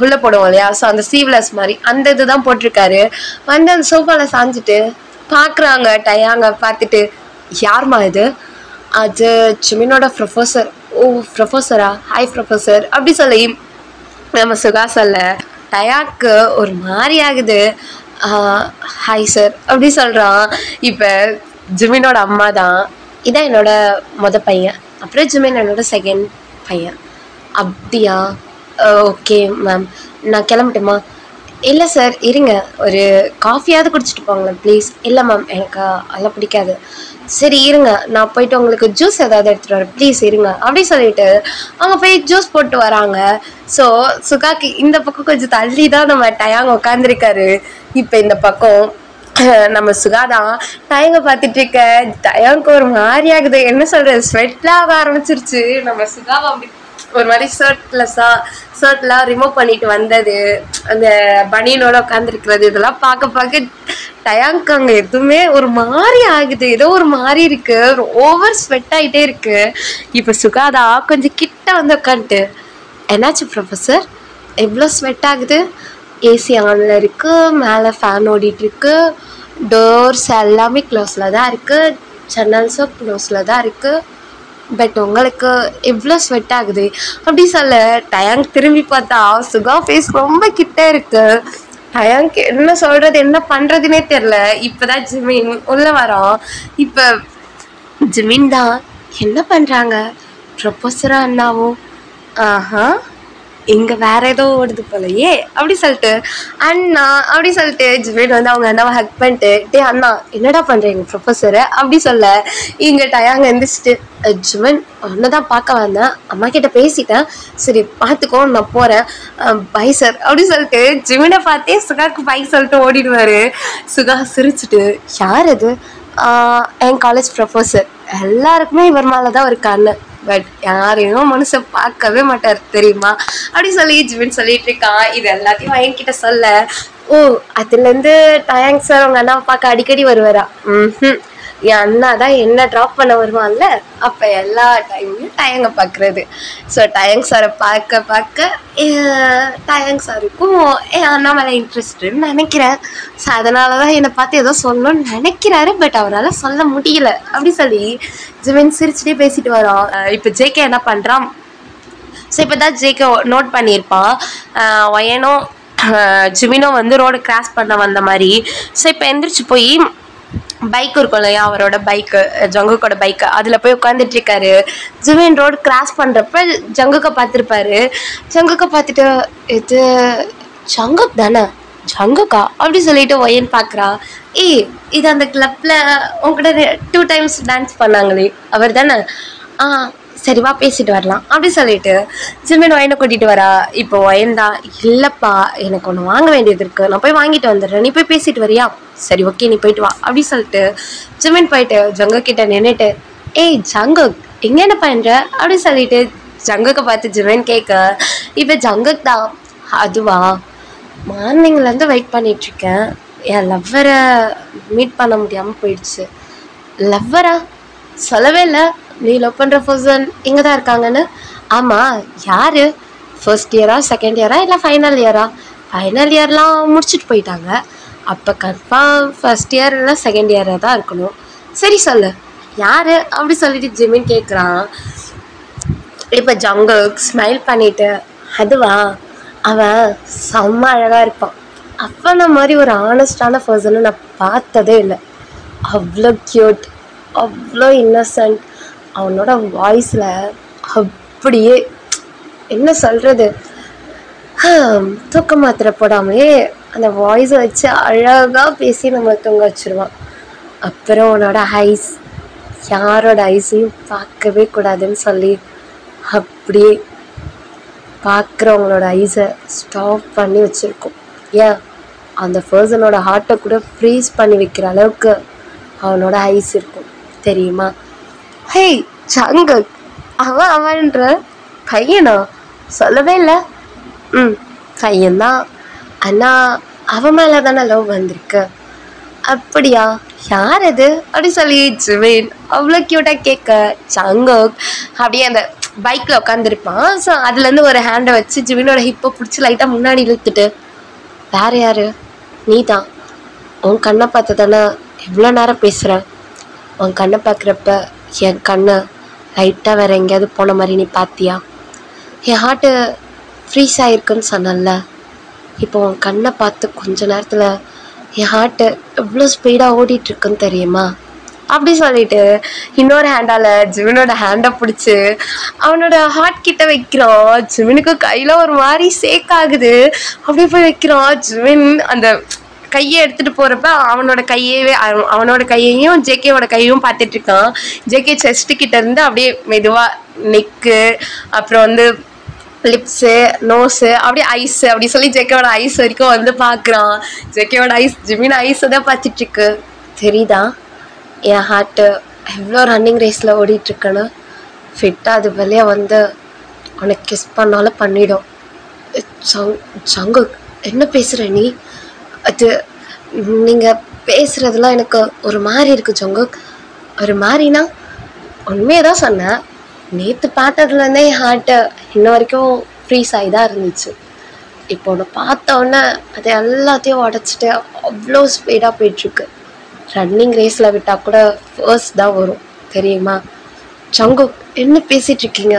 S1: உள்ளே போடுவோம் இல்லையா, ஸோ அந்த சீவ்லெஸ் மாதிரி அந்த இது தான் போட்டிருக்காரு. வந்து அந்த சோஃபாவில் சாஞ்சிட்டு பார்க்குறாங்க. டயாங்க பார்த்துட்டு, யார்மா இது? அது ஜிமினோட ப்ரொஃபஸர். ஓ ப்ரொஃபஸரா? ஹாய் ப்ரொஃபஸர் அப்படி சொல்லி நம்ம சுகா சொல்ல டயாக்கு ஒரு மாதிரி ஆகுது. ஹாய் சார் அப்படி சொல்கிறான். இப்போ ஜிமினோட அம்மா தான். இதான் என்னோட பையன். அப்புறம் ஜிமின் என்னோட செகண்ட் பையன். அப்படியா? ஓகே மேம், நான் கிளம்பட்டுமா? இல்லை சார் இருங்க, ஒரு காஃபியாவது குடிச்சிட்டு போங்களேன் ப்ளீஸ். இல்லை மேம், எனக்கு அதெல்லாம் பிடிக்காது. சரி இருங்க, நான் போயிட்டு உங்களுக்கு ஜூஸ் ஏதாவது எடுத்துகிட்டு வரேன், ப்ளீஸ் இருங்க அப்படி சொல்லிட்டு அவங்க போய் ஜூஸ் போட்டு வராங்க. ஸோ சுகாக்கு இந்த பக்கம் கொஞ்சம் தள்ளி தான் நம்ம டயாங் உட்காந்துருக்காரு. இப்போ இந்த பக்கம் நம்ம சுகாதான் டயங்க பார்த்துட்டு இருக்க. டயாங்க்கு ஒரு மாதிரி ஆகுது, என்ன சொல்கிறது, ஸ்வெட்லாம் ஆக ஆரம்பிச்சிருச்சு. நம்ம சுகாவை அப்படி ஒரு மாதிரி ஷர்ட்லாம் ரிமூவ் பண்ணிட்டு வந்தது, அந்த பனியனோட உட்காந்துருக்கிறது, இதெல்லாம் பார்க்க டயாங்க்கு அங்கே எதுவுமே ஒரு மாதிரி ஆகுது, ஏதோ ஒரு மாதிரி இருக்கு, ஒரு ஓவர் ஸ்வெட் ஆகிட்டே இருக்கு. இப்போ சுகாதா கொஞ்சம் கிட்ட வந்து உட்காந்துட்டு, என்னாச்சு ப்ரொஃபஸர், எவ்வளோ ஸ்வெட் ஆகுது? ஏசி ஆனில் இருக்குது, மேலே ஃபேன் ஓடிட்டுருக்கு, டோர்ஸ் எல்லாமே க்ளோஸில் தான் இருக்குது, ஜன்னல்ஸும் க்ளோஸில் தான் இருக்குது, பட் உங்களுக்கு எவ்வளோ ஸ்வெட் ஆகுது அப்படி சொல்ல டயாங் திரும்பி பார்த்தா சுகா ஃபேஸ் ரொம்ப கிட்ட இருக்கு. டயாங்க்கு என்ன சொல்கிறது என்ன பண்ணுறதுனே தெரில. இப்போ தான் ஜிமின் உள்ளே வரோம். இப்போ ஜிமின் தான் என்ன பண்ணுறாங்க, ப்ரொபோசராக அண்ணாவும் ஆஹா இங்கே வேற ஏதோ ஓடுது போலையே அப்படி சொல்லிட்டு அண்ணா அப்படி சொல்லிட்டு ஜிமின் வந்து அவங்க அண்ணாவை ஹக் பண்ணிட்டு, டே அண்ணா என்னடா பண்ணுறீங்க ப்ரொஃபஸரை அப்படி சொல்ல இங்கே டயாங்க எழுந்திரிச்சிட்டு, ஜிமின் ஒன்றுதான் பார்க்க வந்தேன், அம்மா கிட்ட பேசிட்டேன், சரி பார்த்துக்கோ நான் போகிறேன், பை சார் அப்படி சொல்லிட்டு ஜிமினை பார்த்தே சுகாக்கு பை சொல்லிட்டு ஓடிடுவார். சுகா சிரிச்சுட்டு, யார் அது? என் காலேஜ் ப்ரொஃபஸர், எல்லாருக்குமே இவர் மேலே தான் ஒரு கண்ணு, பட் யாரையும் மனுஷன் பார்க்கவே மாட்டார் தெரியுமா அப்படி சொல்லி ஜிமின் சொல்லிட்டு இருக்கான். இது எல்லாத்தையும் என்கிட்ட சொல்ல, ஓ அதுலேருந்து டயாங் சார் உங்கள் அண்ணாவை பார்க்க அடிக்கடி வருவாரா? என் அண்ணா தான் என்ன ட்ராப் பண்ண வருவான்ல, அப்போ எல்லா டைம்லையும் டயாங்கை பார்க்குறது. ஸோ டயாங் சாரை பார்க்க டயாங் சாருக்கும் என் அண்ணா மேலே இன்ட்ரெஸ்ட்டுன்னு நினைக்கிறேன். ஸோ அதனால தான் என்னை பார்த்து ஏதோ சொல்லணும்னு நினைக்கிறாரு, பட் அவரால் சொல்ல முடியல அப்படி சொல்லி ஜிமின் சிரிச்சுட்டே பேசிட்டு வரோம். இப்போ ஜேகே என்ன பண்ணுறான், ஸோ இப்போ தான் ஜேகே நோட் பண்ணியிருப்பான் ஒயனோ ஜிமினோ வந்து ரோடு கிராஸ் பண்ண வந்த மாதிரி. ஸோ இப்போ எந்திரிச்சு போய் பைக் இருக்கும் இல்லையா, அவரோட பைக்கு, ஜங்குக்கோட பைக்கு, அதில் போய் உட்காந்துட்ருக்காரு. ஜிமின் ரோடு கிராஸ் பண்ணுறப்ப ஜங்குக்கை பார்த்துருப்பாரு. ஜங்குக்கை பார்த்துட்டு, இது ஜங்குக் தானே, ஜங்குக்கா அப்படி சொல்லிட்டு ஒயன் பார்க்குறா. இது அந்த கிளப்பில் உங்ககிட்ட 2 times டான்ஸ் பண்ணாங்களே அவர் தானே, சரிவா பேசிட்டு வரலாம் அப்படி சொல்லிட்டு ஜிமின் ஒயனை கூட்டிகிட்டு வரா. இப்போ ஒயன் தான், இல்லைப்பா எனக்கு ஒன்று வாங்க வேண்டியது இருக்குது, நான் போய் வாங்கிட்டு வந்துடுறேன், நீ போய் பேசிட்டு வரியா? சரி ஓகே நீ போயிட்டு வா அப்படி சொல்லிட்டு ஜிமின் போயிட்டு ஜங்குக் கிட்ட நின்றுட்டு, ஜங்குக் எங்கே என்ன பண்ணுற அப்படி சொல்லிட்டு ஜங்குக்கை பார்த்து ஜிமின் கேட்க, இப்போ ஜங்குக் தான், அதுவா மார்னிங்லேருந்து வெயிட் பண்ணிகிட்ருக்கேன், என் லவ்வரை மீட் பண்ண முடியாமல் போயிடுச்சு. லவ்வரா? சொல்லவே இல்லை, நீ லவ் பண்ணுற பர்சன் இங்கே தான் இருக்காங்கன்னு. ஆமாம், யார்? ஃபர்ஸ்ட் இயரா செகண்ட் இயரா இல்லை ஃபைனல் இயரா? ஃபைனல் இயர்லாம் முடிச்சுட்டு போயிட்டாங்க, அப்போ கன்ஃபார்ம் ஃபர்ஸ்ட் இயர் இல்லை செகண்ட் இயராக தான் இருக்கணும். சரி சொல்லு யார் அப்படி சொல்லிட்டு ஜிமின் கேட்குறான். இப்போ ஜங்குக் ஸ்மைல் பண்ணிவிட்டு, அதுவா அவன் செம்ம அழகாக இருப்பான், அவனை மாதிரி ஒரு ஆனஸ்டான பர்சனை நான் பார்த்ததே இல்லை, அவ்வளோ க்யூட், அவ்வளோ இன்னசென்ட், அவனோட வாய்ஸில் அப்படியே என்ன சொல்கிறது, தூக்க மாத்திரை போடாமலே அந்த வாய்ஸை வச்சு அழகாக பேசி நம்ம தூங்க வச்சுருவான். அப்புறம் அவனோட ஐஸ், யாரோட ஐஸையும் பார்க்கவே கூடாதுன்னு சொல்லி அப்படியே பார்க்குறவங்களோட ஐஸை ஸ்டாப் பண்ணி வச்சுருக்கோம். ஏன் அந்த பர்சனோட ஹார்ட்டை கூட ஃப்ரீஸ் பண்ணி வைக்கிற அளவுக்கு அவனோட ஐஸ் இருக்கும் தெரியுமா? ஹே ஜங்குக், அவன்ற பையனா? சொல்லவே இல்லை. பையன்தான், ஆனால் அவன் மேலே தானே லவ் வந்திருக்கு. அப்படியா, யார் அது அப்படி சொல்லி ஜிமின் அவ்வளோ க்யூட்டாக கேட்க, ஜங்குக் அப்படியே அந்த பைக்கில் உட்காந்துருப்பான். ஸோ அதுலேருந்து ஒரு ஹேண்டை வச்சு ஜிமினோட ஹிப்பை பிடிச்சி லைட்டாக முன்னாடி இழுத்துட்டு, வேறு யார்? நீ தான், உன் கண்ணை பார்த்து தானே எவ்வளோ நேரம் பேசுகிறேன், உன் கண்ணை பார்க்குறப்ப என் கண்ணை லைட்டாக வேறு எங்கேயாவது போன மாதிரி நீ பார்த்தியா? என் ஹார்ட்டு ஃப்ரீஸ் ஆகிருக்குன்னு சொன்னல, இப்போ உன் கண்ணை பார்த்து கொஞ்ச நேரத்தில் என் ஹார்ட்டு எவ்வளோ ஸ்பீடாக ஓடிட்டுருக்குன்னு தெரியுமா? அப்படி சொல்லிட்டு இன்னொரு ஹேண்டால ஜிமினோட ஹேண்டை பிடிச்சி அவனோட ஹார்ட் கிட்ட வைக்கிறான். ஜிமினுக்கு கையில ஒரு மாதிரி சேக் ஆகுது. அப்படியே போய் வைக்கிறான். ஜிமின் அந்த கையை எடுத்துட்டு போறப்ப அவனோட கையையும் ஜேகேவோட கையையும் பார்த்துட்டு இருக்கான். ஜேகே செஸ்ட் கிட்ட இருந்து அப்படியே மெதுவா நெக்கு, அப்புறம் வந்து லிப்ஸு, நோஸு, அப்படியே ஐஸு அப்படி சொல்லி ஜேகேவோட ஐஸ் வரைக்கும் வந்து பார்க்குறான். ஜேகேவோட ஐஸ் ஜிமின் ஐஸை தான் பார்த்துட்டு இருக்கு. தெரியுதா என் ஹார்ட்டு எவ்வளோ ரன்னிங் ரேஸில் ஓடிட்டுருக்குன்னு? ஃபிட்டாக அது வெளியே வந்து உனக்கு கிஸ் பண்ணாலும் பண்ணிடும். ஜங்கு என்ன பேசுகிற நீ? அது நீங்கள் பேசுகிறதுலாம் எனக்கு ஒரு மாதிரி இருக்குது ஜங்குக். ஒரு மாதிரினா உண்மையை தான் சொன்னேன். நேற்று பார்த்ததுலேருந்தே என் ஹார்ட்டு இன்ன வரைக்கும் ஃப்ரீஸ் ஆகி தான் இருந்துச்சு. இப்போ ஒன்று பார்த்தோன்னே அதை எல்லாத்தையும் உடச்சிட்டு அவ்வளோ ஸ்பீடாக போயிட்டுருக்கு. ரன்னிங் ரேஸில் விட்டால் கூட ஃபர்ஸ்ட் தான் வரும் தெரியுமா? ஜங்குக் என்ன பேசிகிட்டு இருக்கீங்க?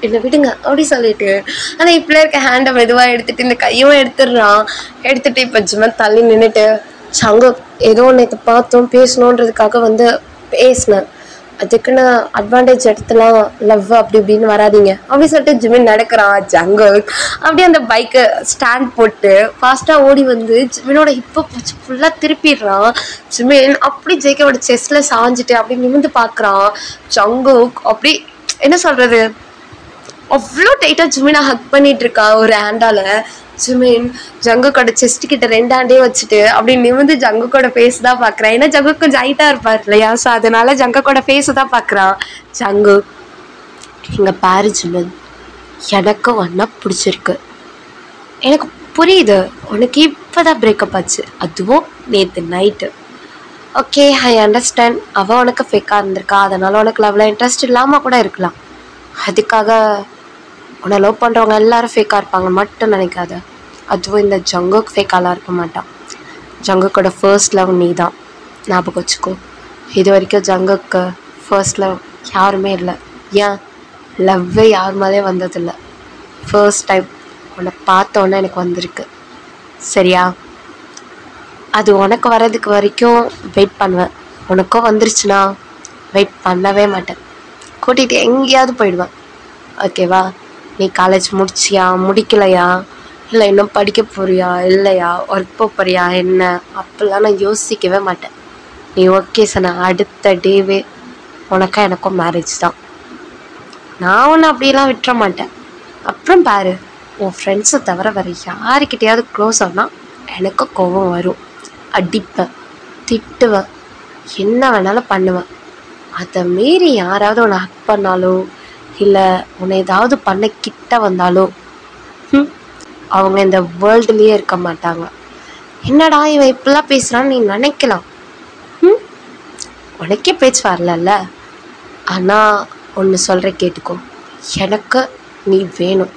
S1: என்னை விடுங்க அப்படி சொல்லிட்டு ஆனால் இப்படியே இருக்க ஹேண்டை மெதுவாக எடுத்துகிட்டு இந்த கையும் எடுத்துடுறான். எடுத்துகிட்டு இப்போ ஜிமன் தள்ளி நின்றுட்டு ஜங்குக் ஏதோ நேற்று பார்த்தோம் பேசணுன்றதுக்காக வந்து பேசினேன். அதுக்குன்னு அட்வான்டேஜ் எடுத்துலாம் லவ் அப்படி இப்படின்னு வராதிங்க அப்படி சொல்லிட்டு ஜிமின் நடக்கிறான். ஜங்குக் அப்படியே அந்த பைக்கை ஸ்டாண்ட் போட்டு ஃபாஸ்ட்டாக ஓடி வந்து ஜிமினோட ஹிப்பை பிடிச்சி ஃபுல்லாக திருப்பிடுறான். ஜிமின் அப்படி ஜேகேவோட செஸ்டில் சாஞ்சிட்டு அப்படி நிமிந்து பார்க்குறான். ஜங்குக் அப்படி என்ன சொல்கிறது அவ்வளோ டைட்டாக ஜிமினை ஹக் பண்ணிட்டு இருக்கா ஒரு ஹேண்டால. ஜிமின் ஜங்குக்கோட செஸ்ட் கிட்ட 2 ஹேண்டையும் வச்சுட்டு அப்படி நிமிந்து ஜங்குக்கோட ஃபேஸ் தான் பார்க்குறான். ஏன்னா ஜங்குக் கொஞ்சம் ஹைட்டாக இருப்பார் இல்லையா, ஸோ அதனால ஜங்குக்கோட ஃபேஸை தான் பார்க்குறான். ஜங்கு இங்கே பாரு ஜிமின், எனக்கு ஒன்றா பிடிச்சிருக்கு. எனக்கு புரியுது உனக்கு இப்போ தான் பிரேக்கப் ஆச்சு, அதுவும் நேற்று நைட்டு. Okay I understand. அவள் உனக்கு ஃபேக்காக இருந்திருக்கா, அதனால் உனக்கு லவ்வில் இன்ட்ரெஸ்ட் இல்லாமல் கூட இருக்கலாம். அதுக்காக உன்னை லவ் பண்ணுறவங்க எல்லாரும் ஃபேக்காக இருப்பாங்க மட்டும் நினைக்காத. அதுவும் இந்த ஜங்குக் ஃபேக்காலாம் இருக்க மாட்டான். ஜங்குக்கோட ஃபர்ஸ்ட் லவ் நீ தான், ஞாபகம் வச்சுக்கோ. இது வரைக்கும் ஜங்குக்கு ஃபர்ஸ்ட் லவ் யாருமே இல்லை. ஏன் லவ்வே யார் மேலே வந்ததில்லை. ஃபர்ஸ்ட் டைம் உன்னை பார்த்தோன்னே எனக்கு வந்திருக்கு. சரியா? அது உனக்கு வர்றதுக்கு வரைக்கும் வெயிட் பண்ணுவேன். உனக்கும் வந்துருச்சுன்னா வெயிட் பண்ணவே மாட்டேன். கூட்டிகிட்டு எங்கேயாவது போயிடுவேன். ஓகேவா? நீ காலேஜ் முடிச்சியா முடிக்கலையா, இல்லை இன்னும் படிக்க போறியா இல்லையா, ஒர்க் போறியா என்ன, அப்போல்லாம் நான் யோசிக்கவே மாட்டேன். நீ ஓகே சொன்ன அடுத்த டேவே உனக்கா எனக்கும் மேரேஜ் தான். நான் ஒன்று அப்படியெல்லாம் விட்டுற மாட்டேன். அப்புறம் பாரு, உன் ஃப்ரெண்ட்ஸை தவிர வேறு யாருக்கிட்டையாவது க்ளோஸ் ஆனால் எனக்கு கோபம் வரும். அடிப்பேன், திட்டுவேன், என்ன வேணாலும் பண்ணுவேன். அதை மீறி யாராவது உன்னை ஹக் பண்ணாலோ இல்லை உன்னை ஏதாவது பண்ண கிட்ட வந்தாலோ அவங்க இந்த வேர்ல்டுலேயே இருக்க மாட்டாங்க. என்னடா இவன் இப்படிலாம் பேசுகிறான்னு நீ நினைக்கலாம். உனக்கே பேச்சு வரலல்ல. ஆனால் ஒன்று சொல்கிற கேட்டுக்கோ, எனக்கு நீ வேணும்.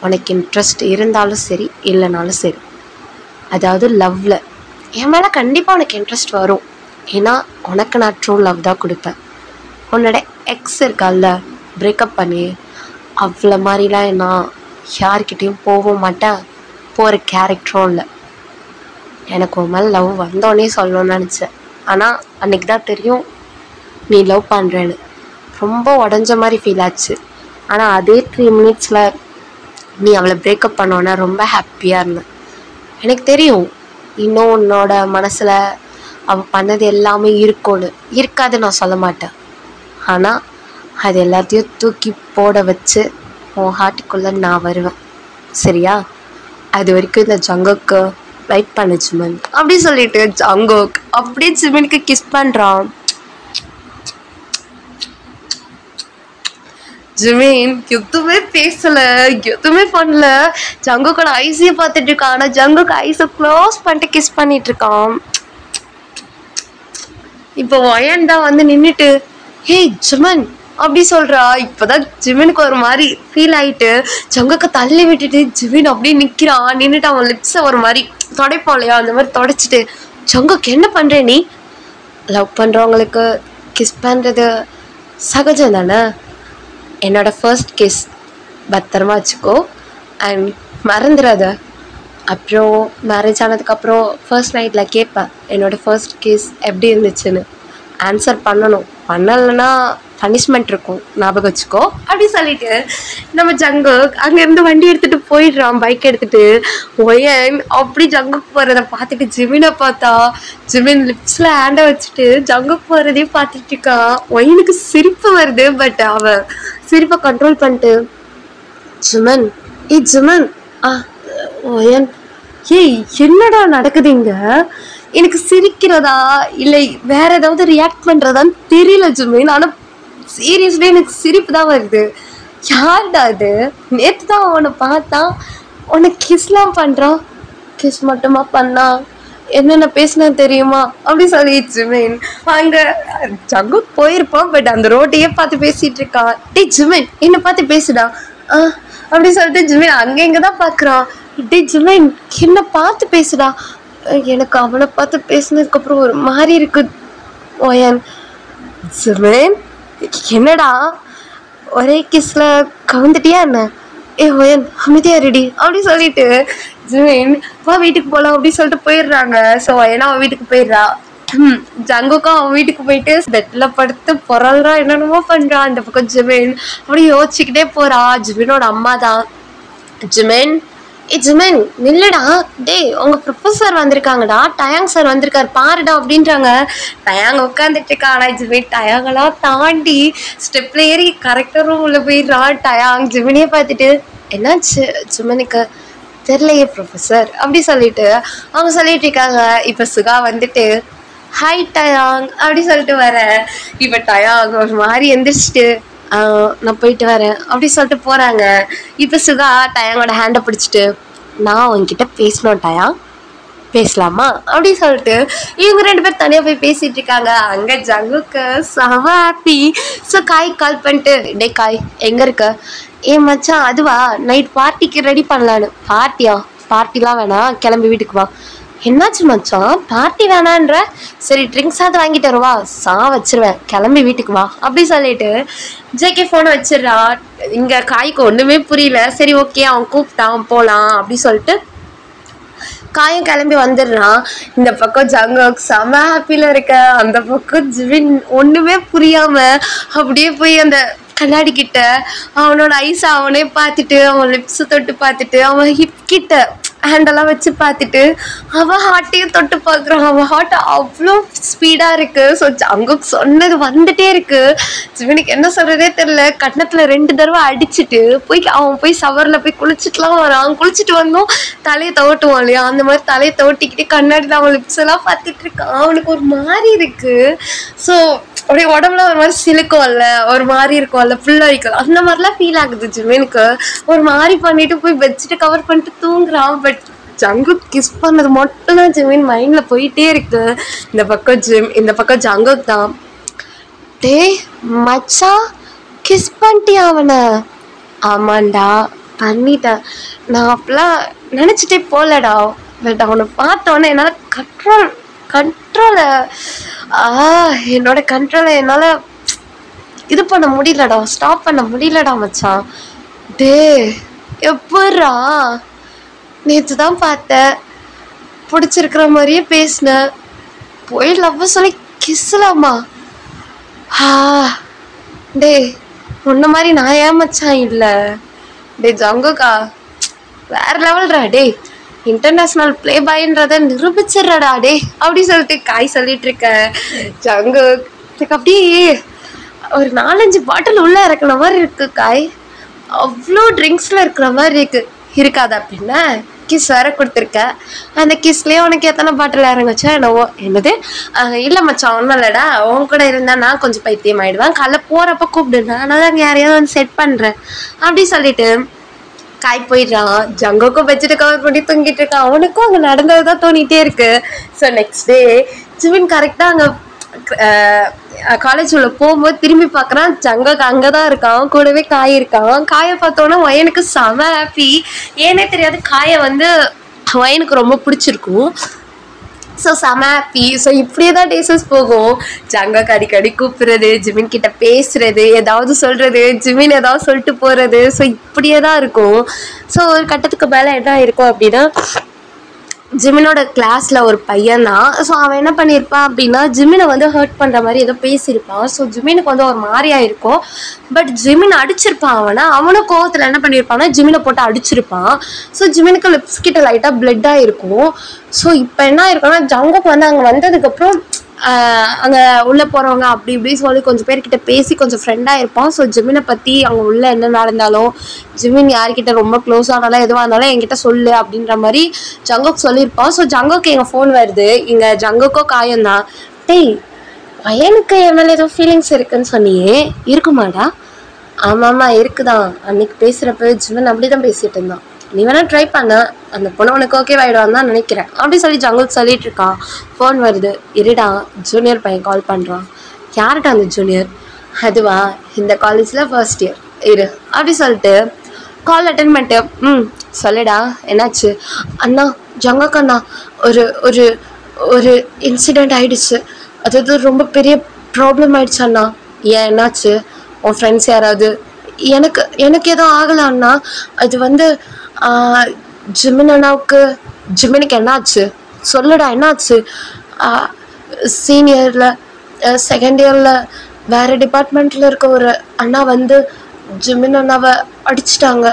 S1: உனக்கு இன்ட்ரெஸ்ட் இருந்தாலும் சரி இல்லைனாலும் சரி, அதாவது லவ்வில் என் மேலே கண்டிப்பாக உனக்கு இன்ட்ரெஸ்ட் வரும். ஏன்னா உனக்கு நான் ட்ரூ லவ் தான் கொடுப்பேன். உன்னோட எக்ஸ் இருக்கால, பிரேக்கப் பண்ணி அவ்வளோ மாதிரிலாம் நான் யார்கிட்டையும் போகவும் மாட்டேன், போகிற கேரக்டரும் இல்லை. எனக்கு உன் மேலே லவ் வந்தோடனே சொல்லணும்னு நினச்சேன். ஆனால் அன்றைக்கி தான் தெரியும் நீ லவ் பண்ணுறேன்னு. ரொம்ப உடஞ்ச மாதிரி ஃபீல் ஆச்சு. ஆனால் அதே 3 மினிட்ஸில் நீ அவளை பிரேக்கப் பண்ணோன்னா ரொம்ப ஹாப்பியாக இருந்தேன். எனக்கு தெரியும் இன்னும் உன்னோட மனசில் அவள் பண்ணது எல்லாமே இருக்கும்னு. இருக்காது நான் சொல்ல மாட்டேன். ஆனால் அது எல்லாத்தையும் தூக்கி போட வச்சு உன் ஹார்ட்டுக்குள்ளே நான் வருவேன். சரியா? அது வரைக்கும் இந்த ஜங்குக்கு வெயிட் பண்ணு ஜிமின் அப்படி சொல்லிட்டு ஜங்குக் அப்படியே ஜிமினுக்கு கிஸ் பண்ணுறான். ஜிமின் எதுவுமே பேசலை, எதுவுமே பண்ணல. ஜங்குக்கோட ஐஸையை பார்த்துட்டு இருக்கான். ஆனால் ஜங்குக்கு ஐஸை க்ளோஸ் பண்ணிட்டு கிஸ் பண்ணிட்டு இருக்கான். இப்போ ஒயன் தான் வந்து நின்றுட்டு ஹே ஜிமின் அப்படி சொல்கிறா. இப்போதான் ஜிமினுக்கு ஒரு மாதிரி ஃபீல் ஆகிட்டு ஜங்குக்கு தள்ளி விட்டுட்டு ஜிமின் அப்படியே நிற்கிறான். நின்றுட்டு அவன் லிப்ஸை ஒரு மாதிரி தொடைப்பான் இல்லையா, அந்த மாதிரி தொடச்சிட்டு ஜங்குக்கு என்ன பண்ணுற நீ? லவ் பண்ணுறவங்களுக்கு கிஸ் பண்ணுறது சகஜம் தானே. என்னோடய ஃபர்ஸ்ட் கிஸ் பத்திரமா வச்சுக்கோ அண்ட் மறந்துடாத. அப்புறம் மேரேஜ் ஆனதுக்கப்புறம் ஃபர்ஸ்ட் நைட்டில் கேட்பேன் என்னோடய ஃபர்ஸ்ட் கிஸ் எப்படி இருந்துச்சுன்னு. ஆன்சர் பண்ணணும், பண்ணலைன்னா பனிஷ்மெண்ட் இருக்கும், ஞாபகம் வச்சுக்கோ அப்படி சொல்லிட்டு நம்ம ஜங்குக் அங்கேருந்து வண்டி எடுத்துகிட்டு போயிடுறான், பைக் எடுத்துகிட்டு. ஒயன் அப்படி ஜங்குக் போகிறத பார்த்துட்டு ஜிமினை பார்த்தா ஜிமின் லிப்ஸில் ஹேண்டை வச்சுட்டு ஜங்குக் போகிறதே பார்த்துட்டு இருக்கான். ஒயனுக்கு சிரிப்பு வருது, பட் அவன் சிரிப்பை கண்ட்ரோல் பண்ணிட்டு ஜிமன் ஜிமன் ஒயன் ஏய் என்னடா நடக்குதுங்க, எனக்கு சிரிக்கிறதா இல்லை வேற ஏதாவது ரியாக்ட் பண்ணுறதான்னு தெரியல ஜிமின், ஆனால் சீரியஸ்லி எனக்கு சிரிப்பு தான் வருது. யார்டா அது, நேற்று தான் அவனை பார்த்தா உன்னை கிஸ்லாம் பண்ணுறான், கிஸ் மட்டுமா பண்ணா, என்னென்ன பேசினா தெரியுமா அப்படி சொல்லி ஜிமின் அங்கே ஜங்குக் போயிருப்பான், பட் அந்த ரோட்டையே பார்த்து பேசிகிட்டு இருக்கான். டே ஜிமின் என்னை பார்த்து பேசுடா அப்படி சொல்லிட்டு ஜிமின் அங்கே இங்கே தான் பார்க்குறான். டே ஜிமின் என்னை பார்த்து பேசுடா, எனக்கு அவனை பார்த்து பேசினதுக்கப்புறம் ஒரு மாதிரி இருக்கு. ஒயன் ஜிமின் என்னடா ஒரே கிஸ்ல கவுந்துட்டியா என்ன, ஒயன் அமைதியா ரெடி அப்படி சொல்லிட்டு ஜிமின் வா வீட்டுக்கு போகலாம் அப்படி சொல்லிட்டு போயிடுறாங்க. ஸோ ஒயனா அவன் வீட்டுக்கு போயிடுறா. ஜங்குக்கும் அவன் வீட்டுக்கு போயிட்டு பெட்ல படுத்து பொறல்றான், என்னென்னமோ பண்றான். அந்த பக்கம் ஜிமின் அப்படி யோசிச்சுக்கிட்டே போறா. ஜிமினோட அம்மா தான் ஜிமின் ஜிமின் நில்லுடா, டே உங்க ப்ரொஃபஸர் வந்திருக்காங்கடா, டயாங் சார் வந்திருக்காரு பாருடா அப்படின்றாங்க. டயாங் உட்காந்துட்டு இருக்கா. ஆனால் ஜிமின் டயாங்கெல்லாம் தாண்டி ஸ்டெப்ல ஏறி கரெக்டாக ரூம் உள்ள போயிடுறான். டயாங் ஜிமினே பார்த்துட்டு என்னாச்சு ஜிமினுக்கு தெரியலையே ப்ரொஃபஸர் அப்படி சொல்லிட்டு அவங்க சொல்லிட்டு இருக்காங்க. இப்போ சுகா வந்துட்டு ஹாய் டயாங் அப்படி சொல்லிட்டு வரேன். இப்போ டயாங் ஒரு மாதிரி எந்திரிச்சிட்டு நான் போயிட்டு வரேன் அப்படி சொல்லிட்டு போகிறாங்க. இப்போ சுகா டயாங்கோட ஹேண்டை பிடிச்சிட்டு நான் உங்ககிட்ட பேசணும் டயாங், பேசலாமா அப்படி சொல்லிட்டு இவங்க 2 பேர் தனியாக போய் பேசிகிட்டு இருக்காங்க. அங்கே ஜங்குக்கு செம ஹாப்பி. ஸோ காய் கால் பண்ணிட்டு டே காய் எங்கே இருக்க, மச்சான் அதுவா நைட் பார்ட்டிக்கு ரெடி பண்ணலான்னு. பார்ட்டிலாம் வேணாம், கிளம்பி வீட்டுக்கு வா. என்னாச்சு மச்சான் பார்ட்டி வேணான்ற, சரி ட்ரிங்க்ஸாவது வாங்கிட்டு வருவா, வச்சிருவேன், கிளம்பி வீட்டுக்கு வா அப்படி சொல்லிட்டு ஜேகே ஃபோனை வச்சிடுறா. இங்கே காய்க்கு ஒன்றுமே புரியல. சரி ஓகே அவன் கூப்பிட்டான் போகலாம் அப்படி சொல்லிட்டு காயும் கிளம்பி வந்துடுறான். இந்த பக்கம் ஜங்குக் செம ஹாப்பியில் இருக்க, அந்த பக்கம் ஜிமின் ஒன்றுமே புரியாமல் அப்படியே போய் அந்த கண்ணாடி கிட்ட அவனோட ஐஸை அவனே பார்த்துட்டு அவன் லிப்ஸை தொட்டு பார்த்துட்டு அவன் ஹிப் கிட்ட ஹேண்டெல்லாம் வச்சு பார்த்துட்டு அவன் ஹார்ட்டையும் தொட்டு பார்க்குறான். அவன் ஹார்ட் அவ்வளோ ஸ்பீடாக இருக்குது. ஸோ ஜங்குக் சொன்னது வந்துட்டே இருக்குது. ஜிமினுக்கு என்ன சொல்கிறதே தெரில. கண்ணத்தில் 2 தடவை அடிச்சுட்டு அவன் போய் ஷவரில் போய் குளிச்சுட்டுலாம் வரான். குளிச்சுட்டு வந்தோம் தலையை தவட்டுவான் இல்லையா, அந்த மாதிரி தலையை தவட்டிக்கிட்டு கண்ணாடியில் அவன் லிப்ஸ் எல்லாம் பார்த்துட்டு இருக்கான். அவனுக்கு ஒரு மாதிரி இருக்குது. ஸோ அப்படியே உடம்புல ஒரு மாதிரி சிலுக்கும்ல, ஒரு மாதிரி இருக்கும்ல, ஃபுல்லாக இருக்கும், அந்த மாதிரிலாம் ஃபீல் ஆகுது ஜிமினுக்கு. ஒரு மாதிரி பண்ணிட்டு போய் பெட்ஷீட்டை கவர் பண்ணிட்டு தூங்குறான். பட் ஜங்குக் கிஸ் பண்ணது மட்டும்தான் ஜிமின் மைண்டில் போயிட்டே இருக்கு. இந்த பக்கம் ஜங்குக் தான் டே மச்சா கிஸ் பண்ணிட்டியா அவனை, ஆமாண்டா பண்ணிட்டேன், நான் அப்பெல்லாம் நினச்சிட்டே போகலடா, பட் அவனை பார்த்தோன்னே என்னால் கண்ட்ரோலை என்னோட கண்ட்ரோலை என்னால் இது பண்ண முடியலடா, ஸ்டாப் பண்ண முடியலடா மச்சான். டே எப்பட்றா, நேற்று தான் பார்த்தேன், பிடிச்சிருக்கிற மாதிரியே பேசினேன், போய் லவ் சொல்லி கிஸ்லாமா, டே உன்ன மாதிரி நான் ஏன் மச்சான் இல்லை, டே ஜங்குக்கா வேற லெவல்ரா, டே இன்டர்நேஷ்னல் பிளே பாய்ன்றதை நிரூபிச்சிடுறடா டே அப்படி சொல்லிட்டு காய் சொல்லிட்டு இருக்க. ஜங்குக்கு அப்படியே ஒரு 4-5 பாட்டில் உள்ள இறக்குன மாதிரி இருக்கு காய், அவ்வளோ ட்ரிங்க்ஸில் இருக்கிற மாதிரி இருக்காதா அப்படின்னா கிஸ் வேற கொடுத்துருக்க, அந்த கிஸ்லேயே உனக்கு எத்தனை பாட்டில் இறங்குச்சா என்னவோ. என்னது இல்லை மச்சான் ஒன்றும் இல்லைடா, உன் கூட இருந்தால் நான் கொஞ்சம் பைத்தியம் ஆகிடுவேன், காலைல போகிறப்ப கூப்பிடு, நான் தான் அங்கே யாரையாவது வந்து செட் பண்ணுறேன் அப்படி சொல்லிட்டு காய் போயிடுறான். ஜங்குக்கும் பெட்ஷீட்டை கவர் பண்ணி தூங்கிட்டு இருக்கான். அவனுக்கும் அங்கே நடந்தது தான் தோணிகிட்டே இருக்கு. ஸோ நெக்ஸ்ட் டே ஜிமின் கரெக்டாக அங்கே காலேஜ் உள்ள போகும்போது திரும்பி பார்க்குறான். ஜங்குக்கு அங்கே தான் இருக்கான், கூடவே காய் இருக்கான். காயை பார்த்தோன்னா ஒயனுக்கு செம ஹாப்பி. ஏன்னே தெரியாது, காயை வந்து ஒயனுக்கு ரொம்ப பிடிச்சிருக்கும். ஸோ செம ஹாப்பி. ஸோ இப்படியே தான் டேஸஸ் போகும். ஜங்குக்கு அடிக்கடி கூப்பிடுறது, ஜிமின் கிட்ட பேசுறது, ஏதாவது சொல்கிறது, ஜிமின் ஏதாவது சொல்லிட்டு போகிறது. ஸோ இப்படியே தான் இருக்கும். ஸோ ஒரு கட்டத்துக்கு மேலே என்ன இருக்கும் அப்படின்னா ஜிமினோட கிளாஸில் ஒரு பையன் தான். ஸோ அவன் என்ன பண்ணியிருப்பான் அப்படின்னா ஜிமினை வந்து ஹர்ட் பண்ணுற மாதிரி ஏதோ பேசியிருப்பான். ஸோ ஜிமினுக்கு வந்து ஒரு மாதிரியா இருக்கும். பட் ஜிமின் அடிச்சிருப்பான் அவனும் கோவத்தில் என்ன பண்ணியிருப்பான்னா ஜிமினை போட்டு அடிச்சிருப்பான். ஸோ ஜிமினுக்கு லிப்ஸ் கிட்ட லைட்டாக பிளட்டாக இருக்கும். ஸோ இப்போ என்ன ஆயிருக்குன்னா ஜங்குக் வந்து அங்கே வந்ததுக்கப்புறம் அங்கே உள்ளே போகிறவங்க அப்படி இப்படி சொல்லி கொஞ்சம் பேர்கிட்ட பேசி கொஞ்சம் ஃப்ரெண்டாக இருப்பான். ஸோ ஜிமினை பற்றி அங்கே உள்ளே என்ன நடந்தாலும் ஜிமின் யார்கிட்ட ரொம்ப க்ளோஸ் ஆனாலும் எதுவாக இருந்தாலும் என்கிட்ட சொல்லு அப்படின்ற மாதிரி ஜங்குக் சொல்லியிருப்பான். ஸோ ஜங்குக்கு எங்கள் ஃபோன் வருது. இங்கே ஜங்குக்கோ காயம்தான். டேய் பையனுக்கு என் மேலே ஏதோ ஃபீலிங்ஸ் இருக்குன்னு சொன்னியே இருக்குமாடா? ஆமாம்மா இருக்குதான். அன்னைக்கு பேசுகிறப்ப ஜிமின் அப்படி தான் பேசிகிட்டு இருந்தான். நீ வேணா ட்ரை பண்ண, அந்த பொண்ணு உனக்கு ஓகே ஆகிடுவான்னு தான் நினைக்கிறேன் அப்படி சொல்லி ஜங்குக் சொல்லிட்டு இருக்கான். ஃபோன் வருது. இருடா ஜூனியர் பையன் கால் பண்ணுறான். யார்கிட்ட அந்த ஜூனியர்? அதுவா இந்த காலேஜில் ஃபர்ஸ்ட் இயர் இரு அப்படி சொல்லிட்டு கால் அட்டன் பண்ணிட்டு சொல்லுடா என்னாச்சு? அண்ணா ஜங்குக் அண்ணா ஒரு ஒரு ஒரு இன்சிடெண்ட் ஆகிடுச்சு. அதாவது ரொம்ப பெரிய ப்ராப்ளம் ஆயிடுச்சு அண்ணா. ஏன் என்னாச்சு? உன் ஃப்ரெண்ட்ஸ் யாராவது? எனக்கு எதுவும் ஆகலை அண்ணா. அது வந்து ஜிமின் அண்ணாவுக்கு ஜிமினுக்கு என்னாச்சு சொல்லுடா என்னாச்சு? சீனியரில் செகண்ட் இயரில் வேறு டிபார்ட்மெண்ட்டில் இருக்க ஒரு அண்ணா வந்து ஜிமின் அண்ணாவை அடிச்சிட்டாங்க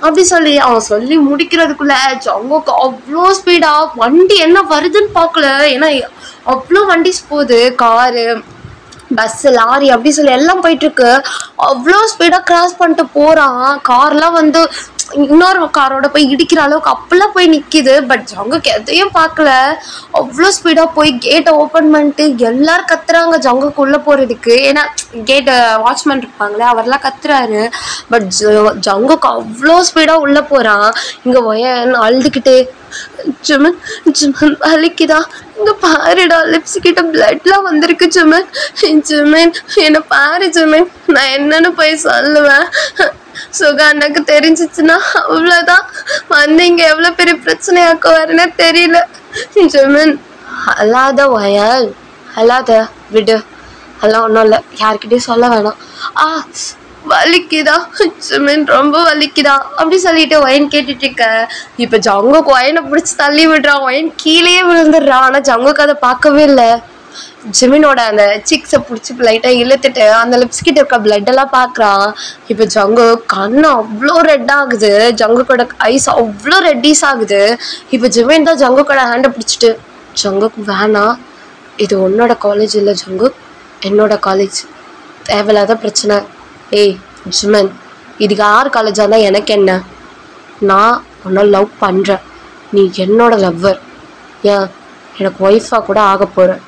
S1: அப்படி சொல்லி அவன் சொல்லி முடிக்கிறதுக்குள்ள ஜங்குக் அவ்வளோ ஸ்பீடாக வண்டி என்ன வருதுன்னு பார்க்கல. ஏன்னா அவ்வளோ வண்டிஸ் போகுது, காரு பஸ்ஸு லாரி அப்படி சொல்லி எல்லாம் போயிட்டுருக்கு. அவ்வளோ ஸ்பீடாக கிராஸ் பண்ணிட்டு போகிறான். கார்லாம் வந்து இன்னொரு காரோட போய் இடிக்கிற அளவுக்கு அப்பெல்லாம் போய் நிற்கிது. பட் ஜங்குக் எதையும் பார்க்கல. அவ்வளோ ஸ்பீடாக போய் கேட்டை ஓப்பன் பண்ணிட்டு எல்லோரும் கத்துறாங்க ஜங்குக் உள்ளே போகிறதுக்கு. ஏன்னா கேட்டை வாட்ச்மேன் இருப்பாங்களே அவரெல்லாம் கத்துறாரு. பட் ஜங்குக் அவ்வளோ ஸ்பீடாக உள்ளே போகிறான். இங்கே ஒயன் அழுதுகிட்டே ஜிமின் ஜிமின் வலிக்குதா? இங்கே பாருடா லிப்ஸ் கிட்ட பிளட்லாம் வந்திருக்கு ஜிமின். ஜிமின் என்னை பாரு ஜிமின், நான் என்னன்னு போய் சொல்லுவேன்? சுகாண்டாக்கு தெரிஞ்சிச்சுன்னா அவ்வளோதான். வந்து இங்கே எவ்வளோ பெரிய பிரச்சனையாக்குவாருன்னு தெரியல. ஜிமின் அல்லாத ஒயல் அல்லாத விடு, அதெல்லாம் ஒன்றும் இல்லை, யார்கிட்டையும் சொல்ல வேணாம். வலிக்குதா ஜிமின் ரொம்ப வலிக்குதா அப்படி சொல்லிட்டு ஒயன் கேட்டுட்டு இருக்க. இப்போ ஜங்குக் ஒயனை பிடிச்சி தள்ளி விடுறான். ஒயன் கீழேயே விழுந்துடுறான். ஆனால் ஜங்குக் அதை பார்க்கவே இல்லை. ஜிமினோட அந்த சிக்ஸை பிடிச்சி லைட்டாக இழுத்துட்டு அந்த லிப்ஸ் கிட்ட இருக்க பிளட்டெல்லாம் பார்க்குறான். இப்போ ஜங்குக் கண்ணு அவ்வளோ ரெட் ஆகுது. ஜங்குக்கோட ஐஸ் அவ்வளோ ரெட்டிஸ் ஆகுது. இப்போ ஜிமின் தான் ஜங்குக்கோட ஹேண்டை பிடிச்சிட்டு ஜங்குக் வேணாம், இது உன்னோட காலேஜ் இல்லை ஜங்குக், என்னோட காலேஜ், தேவையில்லாத பிரச்சனை. ஏய் ஜிமின், இதுக்கு யார் காலேஜாக இருந்தால் எனக்கு என்ன? நான் உன்னை லவ் பண்ணுறேன், நீ என்னோட லவ்வர், ஏன் எனக்கு ஒய்ஃபாக கூட ஆக போகிறேன்.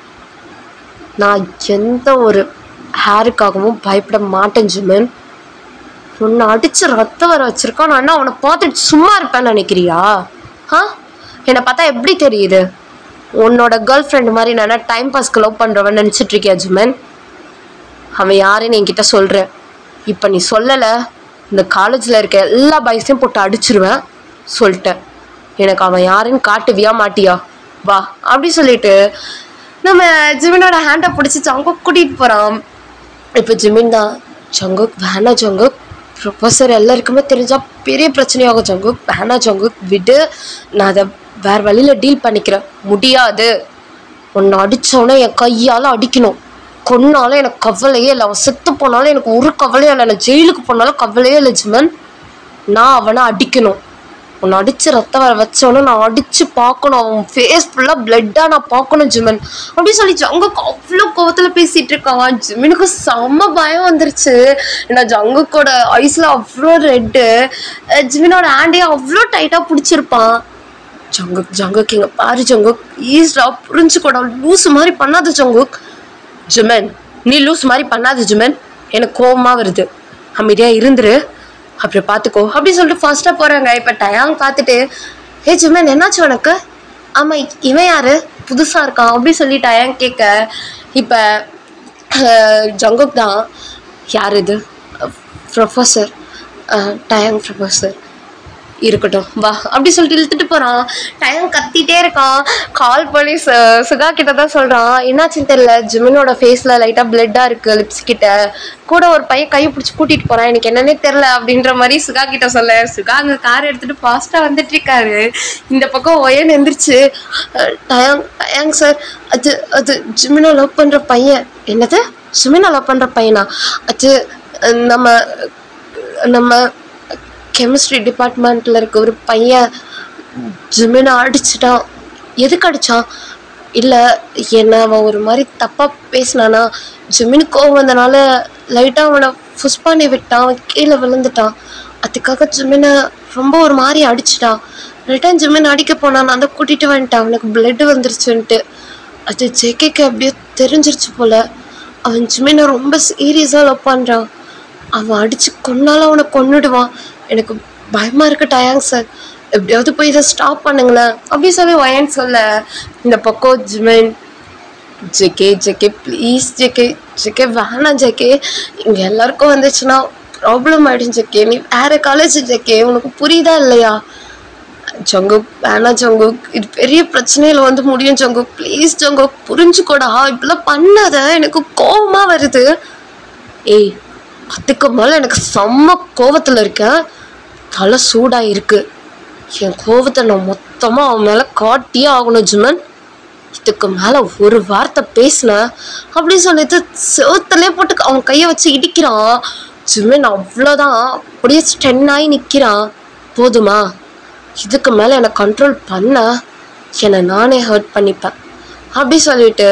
S1: நான் எந்த ஒரு ஹேருக்காகவும் பயப்பட மாட்டேன் ஜிமின். உன்னை அடித்து ரத்தம் வர வச்சுருக்கான். நான் என்ன அவனை பார்த்துட்டு சும்மா இருப்பேன்னு நினைக்கிறியா? என்னை பார்த்தா எப்படி தெரியுது? உன்னோட கேர்ள் ஃப்ரெண்டு மாதிரி நான் டைம் பாஸ்க்கு லவ் பண்ணுறவன் நினச்சிட்ருக்கியா ஜிமின்? அவன் யாருன்னு என்கிட்ட சொல்கிறேன். இப்போ நீ சொல்லலை, இந்த காலேஜில் இருக்க எல்லா பாய்ஸையும் போட்டு அடிச்சிருவேன் சொல்லிட்டேன். எனக்கு அவன் யாருன்னு காட்டுவியா மாட்டியா? வா அப்படி சொல்லிட்டு நம்ம ஜிமினோட ஹேண்டை பிடிச்சி ஜங்குக் கூட்டிகிட்டு போகிறான். இப்போ ஜிமின் தான் ஜங்குக் வேணா ஜங்குக், ப்ரொஃபஸர் எல்லாருக்குமே தெரிஞ்சால் பெரிய பிரச்சனையாகும் ஜங்குக், வேணா ஜங்குக் விடு, நான் அதை வேறு வழியில் டீல் பண்ணிக்கிறேன். முடியாது, உன்னை அடித்தோன்னே என் கையால் அடிக்கணும், கொன்னாலும் எனக்கு கவலையே இல்லை, அவன் செத்து போனாலும் எனக்கு ஒரு கவலையே இல்லை, நான் ஜெயிலுக்கு போனாலும் கவலையே இல்லை ஜிமின். நான் அவனை அடிக்கணும், உன்னை அடித்து ரத்தம் வர வச்சவனும் நான் அடித்து பார்க்கணும், அவன் ஃபேஸ் ஃபுல்லாக பிளட்டாக நான் பார்க்கணும் ஜிமின் அப்படி சொல்லி ஜங்குக் அவ்வளோ கோவத்தில் பேசிகிட்டு இருக்கான். ஜிமினுக்கு செம்ம பயம் வந்துருச்சு. ஏன்னா ஜங்குக்கோட ஐஸில் அவ்வளோ ரெட்டு, ஜிமினோட ஹேண்டையே அவ்வளோ டைட்டாக பிடிச்சிருப்பான். ஜங்குக் இங்கே பாரு ஜங்குக், ஈஸ்டா புரிஞ்சுக்கூட, லூஸ் மாதிரி பண்ணாத ஜங்குக். ஜிமின் நீ லூஸ் மாதிரி பண்ணாத ஜிமின், எனக்கு கோவமாக வருது, அமைதியாக இருந்துரு, அப்படி பார்த்துக்கோ அப்படி சொல்லிட்டு ஃபாஸ்ட்டாக போகிறாங்க. இப்போ டயாங் பார்த்துட்டு ஜிமின் என்னாச்சு உனக்கு? ஆமாம் இவன் யார் புதுசாக இருக்கான் அப்படி சொல்லி டயாங் கேட்க, இப்போ ஜங்குக் தான் யார் இது? Professor de Jong professor. இருக்கட்டும் வா அப்படி சொல்லிட்டு இழுத்துட்டு போகிறான். டைம் கத்திட்டே இருக்கான். கால் பண்ணி சுகா கிட்ட தான் சொல்கிறான், என்னாச்சுன்னு தெரியல, ஜிமினோட ஃபேஸில் லைட்டாக பிளட்டாக இருக்குது லிப்ஸ் கிட்ட, கூட ஒரு பையன் கையை பிடிச்சி கூட்டிகிட்டு போகிறான், எனக்கு என்னன்னே தெரில அப்படின்ற மாதிரி சுகா கிட்ட சொல்ல, சுகா அங்கே கார் எடுத்துகிட்டு ஃபாஸ்ட்டாக வந்துட்டு இருக்காரு. இந்த பக்கம் ஒயன் எந்திரிச்சு, டயாங் சார், அது அது ஜிமினோ லவ் பண்ணுற பையன். என்னது ஜிமினோ லவ் பண்ணுற பையனா? அது நம்ம நம்ம கெமிஸ்ட்ரி டிபார்ட்மெண்ட்டில் இருக்க ஒரு பையன் ஜிமினை அடிச்சிட்டான். எதுக்கு அடித்தான்? இல்லை என்ன அவன் ஒரு மாதிரி தப்பாக பேசினானா, ஜிமினுக்கு கோவம் வந்தனால லைட்டாக அவனை புஷ் பண்ணி விட்டான், அவன் கீழே விழுந்துட்டான். அதுக்காக ஜிமினை ரொம்ப ஒரு மாதிரி அடிச்சிட்டான். ரிட்டன் ஜிமின் அடிக்க போனான், நான் தான் கூட்டிகிட்டு வந்துட்டான், அவனுக்கு பிளட் வந்துருச்சுன்ட்டு. அது ஜேகேக்கு அப்படியே தெரிஞ்சிருச்சு போல். அவன் ஜிமினை ரொம்ப சீரியஸாக லவ் பண்ணுறான். அவன் அடித்து கொன்னாலும் அவனை கொன்னுடுவான். எனக்கு பயமாக இருக்கு டயாங் சார், எப்படியாவது போய் இதை ஸ்டாப் பண்ணுங்களேன் அப்படி சொல்லி ஒயன் சொல்ல, இந்த பக்கம் ஜிமின், ஜேகே ப்ளீஸ் ஜேகே வேணாம் ஜேகே, இங்கே எல்லாருக்கும் வந்துச்சுன்னா ப்ராப்ளம் ஆகிடும் ஜேகே, நீ வேறு காலேஜ் ஜேகே, உனக்கு புரியுதா இல்லையா? ஜங்குக் வேணாம் ஜங்குக், இது பெரிய பிரச்சனையில் வந்து முடியும் ஜங்குக், ப்ளீஸ் ஜங்குக் புரிஞ்சுக்கோடா, இப்படிலாம் பண்ணாத, எனக்கு கோபமாக வருது. ஏய் அதுக்கு மேலே எனக்கு செம்ம கோவத்தில் இருக்கேன், தலை சூடாக இருக்குது, என் கோவத்தை நான் மொத்தமாக அவன் மேலே காட்டியே ஆகணும் ஜிமன், இதுக்கு மேலே ஒரு வார்த்தை பேசினேன் அப்படின்னு சொல்லிட்டு செவத்துலேயே போட்டு அவன் கையை வச்சு இடிக்கிறான். ஜிமன் அவ்வளோதான், அப்படியே ஸ்டென்னாகி நிற்கிறான். போதுமா, இதுக்கு மேலே என்னை கண்ட்ரோல் பண்ண என்னை நானே ஹர்ட் பண்ணிப்பேன் அப்படி சொல்லிட்டு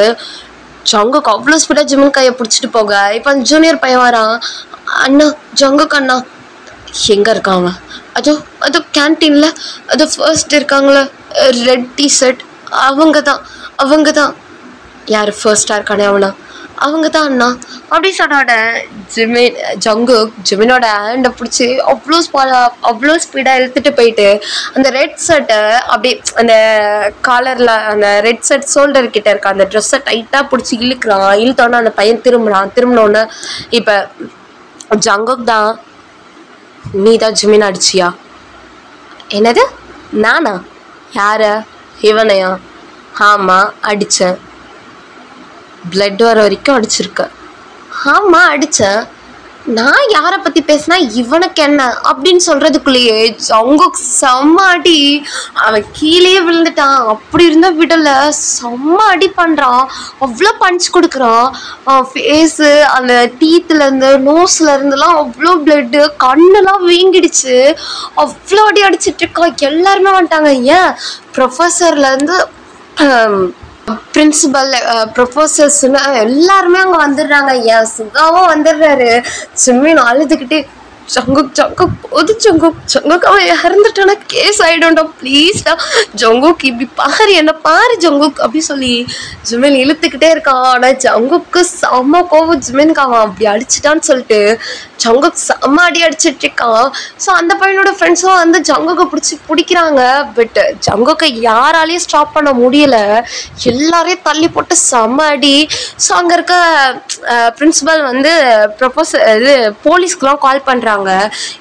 S1: ஜங்குக்கு அவ்வளோ ஸ்பீடாக ஜிமின் கையை பிடிச்சிட்டு போக, இப்போ அந்த ஜூனியர் பையன் வரான். அண்ணா ஜங்குக்கு அண்ணா, எங்கே இருக்காங்க? அதோ கேன்டீனில் அது ஃபர்ஸ்ட் இருக்காங்களே ரெட் டிஷர்ட், அவங்க தான். யார் ஃபர்ஸ்டாக இருக்கானே அவனா? அவங்க தான் அண்ணா அப்படி சொன்னோட ஜிமினோட ஹேண்டை பிடிச்சி அவ்வளோ ஸ்பீடாக இழுத்துட்டு போயிட்டு அந்த ரெட் ஷர்ட்டை அப்படி அந்த காலரில் அந்த ரெட் ஷர்ட் ஷோல்டர் கிட்ட இருக்க அந்த ட்ரெஸ்ஸை டைட்டாக பிடிச்சி இழுக்கிறான். இழுத்தோன்னே அந்த பையன் திரும்பினோன்னே இப்போ ஜங்குக் தான், நீ தான் ஜிமின் அடிச்சியா? என்னது நானா? யார? இவனையா? ஆமாம் அடித்தேன், பிளட் வர வரைக்கும் அடிச்சிருக்க. ஆமாம் அடித்தேன், நான் யாரை பற்றி பேசினா இவனுக்கு என்ன அப்படின்னு சொல்கிறதுக்குள்ளேயே ஜங்குக் செம்ம அடி, அவன் கீழேயே விழுந்துட்டான். அப்படி இருந்தால் விடலை, செம்ம அடி பண்ணுறான், அவ்வளோ பஞ்ச் கொடுக்குறான். ஃபேஸு அந்த டீத்துலேருந்து நோஸ்லேருந்துலாம் அவ்வளோ பிளட்டு, கண்ணெல்லாம் வீங்கிடுச்சு, அவ்வளோ அடி அடிச்சிட்ருக்கான். எல்லாருமே வந்துட்டாங்க. ஏன் ப்ரொஃபஸர்லேருந்து பிரின்சிபல் ப்ரொஃபஸர்ஸ்னு எல்லாருமே அங்கே வந்துடுறாங்க. ஏன் சுகாவும் வந்துடுறாரு. ஜிமின் அழுதுகிட்டே, ஜங்குக் போது ஜங்குக் அவன் இறந்துட்டானா கேஸ் ஆகிடும்டா, ப்ளீஸ்டா ஜங்குக், இப்படி பாரு என்ன பாரு ஜங்குக் அப்படி சொல்லி ஜிமின் இழுத்துக்கிட்டே இருக்கான். ஆனால் ஜங்குக்கு செம்ம கோவம், ஜிமினுக்கு அவன் அப்படி அடிச்சிட்டான்னு சொல்லிட்டு ஜங்குக் செம்ம அடி அடிச்சிட்டு இருக்கான். ஸோ அந்த பையனோட ஃப்ரெண்ட்ஸும் வந்து ஜங்குக்கை பிடிக்கிறாங்க. பட் ஜங்குக்கை யாராலையும் ஸ்டாப் பண்ண முடியல, எல்லாரையும் தள்ளி போட்டு செம்ம அடி. ஸோ அங்கே இருக்க பிரின்சிபல் வந்து போலீஸ்க்குலாம் கால் பண்ணுறாங்க.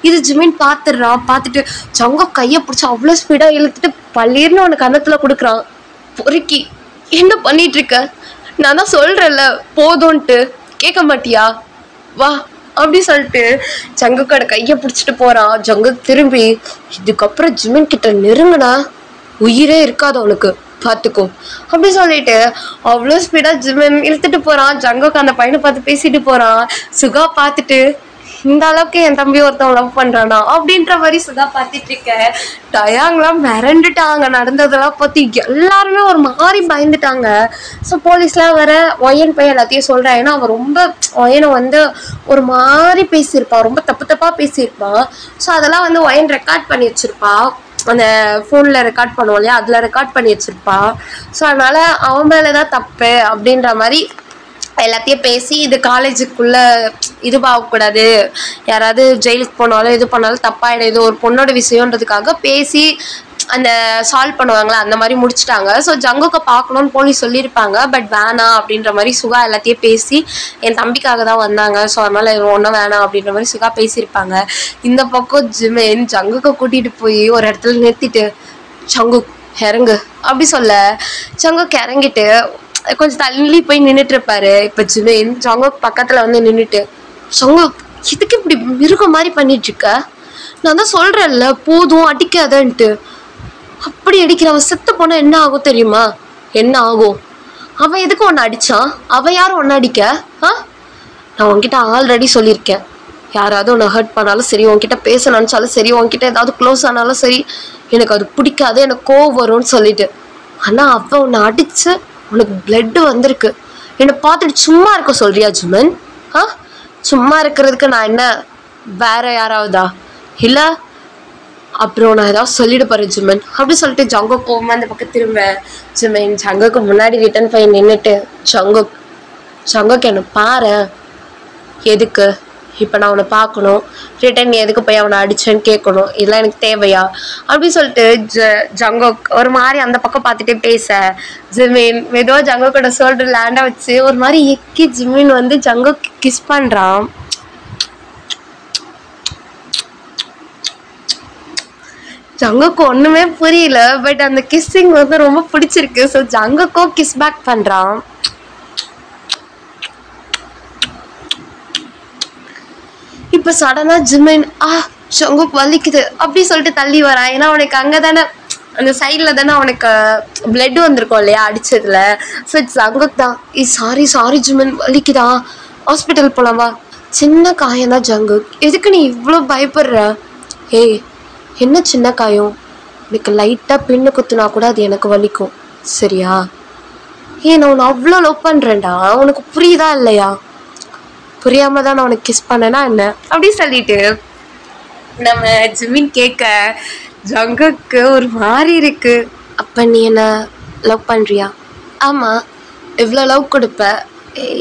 S1: இது ஜிமின் பார்த்துட்டு ஜங்குக் கையை பிடிச்சி அவ்வளோ ஸ்பீடாக இழுத்துட்டு பள்ளீர்னு அவனுக்கு கன்னத்தில் கொடுக்குறான். பொறுக்கி என்ன பண்ணிட்டு இருக்க, நான் தான் சொல்கிறேன்ல போதும்ன்ட்டு, கேட்க மாட்டியா, வா அப்படி சொல்லிட்டு ஜங்குக்கோட கையை பிடிச்சிட்டு போகிறான். ஜங்குக் திரும்பி, இதுக்கப்புறம் ஜிமின் கிட்ட நெருங்கினா உயிரே இருக்காது அவனுக்கு, பார்த்துக்கோ அப்படி சொல்லிட்டு அவ்வளோ ஸ்பீடாக ஜிமின் இழுத்துட்டு போகிறான். ஜங்குக் அந்த பையனை பார்த்து பேசிட்டு போகிறான். சுகா பார்த்துட்டு, இந்த அளவுக்கு என் தம்பி ஒருத்தவங்க லவ் பண்ணுறானா அப்படின்ற மாதிரி சுகா பார்த்துட்டு இருக்க. டயாங்லாம் மிரண்டுட்டாங்க, நடந்ததெல்லாம் பார்த்து எல்லாருமே ஒரு மாதிரி பயந்துட்டாங்க. ஸோ போலீஸ்லாம் வர ஒயன் போய் எல்லாத்தையும் சொல்கிறான். ஏன்னா அவன் ரொம்ப ஒயனை வந்து ஒரு மாதிரி பேசியிருப்பான், ரொம்ப தப்பாக பேசியிருப்பான். ஸோ அதெல்லாம் வந்து ஒயன் ரெக்கார்ட் பண்ணி வச்சுருப்பா, அந்த ஃபோனில் ரெக்கார்ட் பண்ணுவோம் இல்லையா, அதில் ரெக்கார்ட் பண்ணி வச்சுருப்பா. ஸோ அதனால் அவன் மேலே தான் தப்பு அப்படின்ற மாதிரி எல்லாத்தையும் பேசி, இது காலேஜுக்குள்ளே இதுவாகக்கூடாது, யாராவது ஜெயிலுக்கு போனாலும் இது பண்ணாலும் தப்பாயிடும், இது ஒரு பொண்ணோட விஷயன்றதுக்காக பேசி அந்த சால்வ் பண்ணுவாங்களா அந்த மாதிரி முடிச்சுட்டாங்க. ஸோ ஜங்குக்கை பார்க்கணுன்னு போலீஸ் சொல்லியிருப்பாங்க. பட் வேணாம் அப்படின்ற மாதிரி சுகா எல்லாத்தையும் பேசி என் தம்பிக்காக தான் வந்தாங்க, ஸோ அதனால் ஒன்றும் வேணாம் அப்படின்ற மாதிரி சுகா பேசியிருப்பாங்க. இந்த பக்கம் ஜிமின் ஜங்குக்கை கூட்டிகிட்டு போய் ஒரு இடத்துல நிறுத்திட்டு ஜங்குக் இறங்கு அப்படி சொல்ல ஜங்குக் இறங்கிட்டு கொஞ்சம் தள்ளி போய் நின்றுட்டு இருப்பாரு. இப்போ ஜிமின் ஜங்குக் பக்கத்தில் வந்து நின்றுட்டு ஜங்குக் இதுக்கு இப்படி மிருகம் மாதிரி பண்ணிட்டு இருக்க, நான் தான் சொல்கிறேன்ல போதும் அடிக்காதன்ட்டு. அப்படி அடிக்கிறவன் செத்து போனால் என்ன ஆகும் தெரியுமா? என்ன ஆகும்? அவன் எதுக்கு ஒன்று அடித்தான்? அவன் யாரும் ஒன்று அடிக்க? நான் உன்கிட்ட ஆல்ரெடி சொல்லியிருக்கேன், யாராவது ஒன்று ஹர்ட் பண்ணாலும் சரி, உன்கிட்ட பேச நினச்சாலும் சரி, உன்கிட்ட ஏதாவது க்ளோஸ் ஆனாலும் சரி, எனக்கு அது பிடிக்காது, எனக்கு கோவம் வரும்னு சொல்லிட்டு. ஆனால் அவன் உன்னை அடித்து உனக்கு பிளட்டு வந்திருக்கு. என்னை பார்த்துட்டு சும்மா இருக்க சொல்றியா ஜிமன்? சும்மா இருக்கிறதுக்கு நான் என்ன வேற யாராவதா? இல்லை அப்புறம் நான் ஏதாவது சொல்லிட்டு போகிறேன் ஜிமன் அப்படி சொல்லிட்டு ஜங்குக் போகாமல் அந்த பக்கம் திரும்ப ஜிமன் ஜங்குக்கு முன்னாடி ரிட்டன் போய் நின்றுட்டு ஜங்குக் என்னை பாரு. எதுக்கு? இப்போ நான் அவனை பார்க்கணும், ரிட்டன் நீ எதுக்கு போய் அவனை அடிச்சேன்னு கேட்கணும், இதெல்லாம் எனக்கு தேவையா அப்படின்னு சொல்லிட்டு ஜங்குக் ஒரு மாதிரி அந்த பக்கம் பார்த்துட்டே பேச ஜிமின் மெதுவாக ஜங்குக்கோட ஷோல்டர் லேண்டாக வச்சு ஒரு மாதிரி எக்கி ஜிமின் வந்து ஜங்குக் கிஸ் பண்ணுறான். ஜங்குக்கு ஒன்றுமே புரியல, பட் அந்த கிஸ்ஸிங் வந்து ரொம்ப பிடிச்சிருக்கு. ஸோ ஜங்குக்கோ கிஸ் பேக் பண்ணுறான். இப்போ சடனாக ஜிமின் ஜங்குக் வலிக்குது அப்படி சொல்லிட்டு தள்ளி வரான். ஏன்னா அவனுக்கு அங்கே தானே அந்த சைடில் தானே அவனுக்கு பிளட் வந்திருக்கும் இல்லையா அடித்ததில். ஸோ ஜங்குக் தான் சாரி ஜிமின் வலிக்குதா, ஹாஸ்பிட்டல் போகலாமா? சின்ன காயம் தான் ஜங்குக், எதுக்கு நீ இவ்வளோ பயப்படுற? ஏய் என்ன சின்ன காயம்? எனக்கு லைட்டாக பின்னு குத்துனா கூட அது எனக்கு வலிக்கும், சரியா? நான் உன்னை அவ்வளோ லவ் பண்ணுறேன்டா, உனக்கு புரியுதா இல்லையா? புரியாமல் தான் நான் உனக்கு கிஸ் பண்ணேன்னா என்ன அப்படி சொல்லிட்டு நம்ம ஜிமின் கேட்க ஜங்குக்கு ஒரு மாதிரி இருக்கு. அப்போ நீ என்ன லவ் பண்ணுறியா? ஆமாம். எவ்வளோ லவ் கொடுப்ப?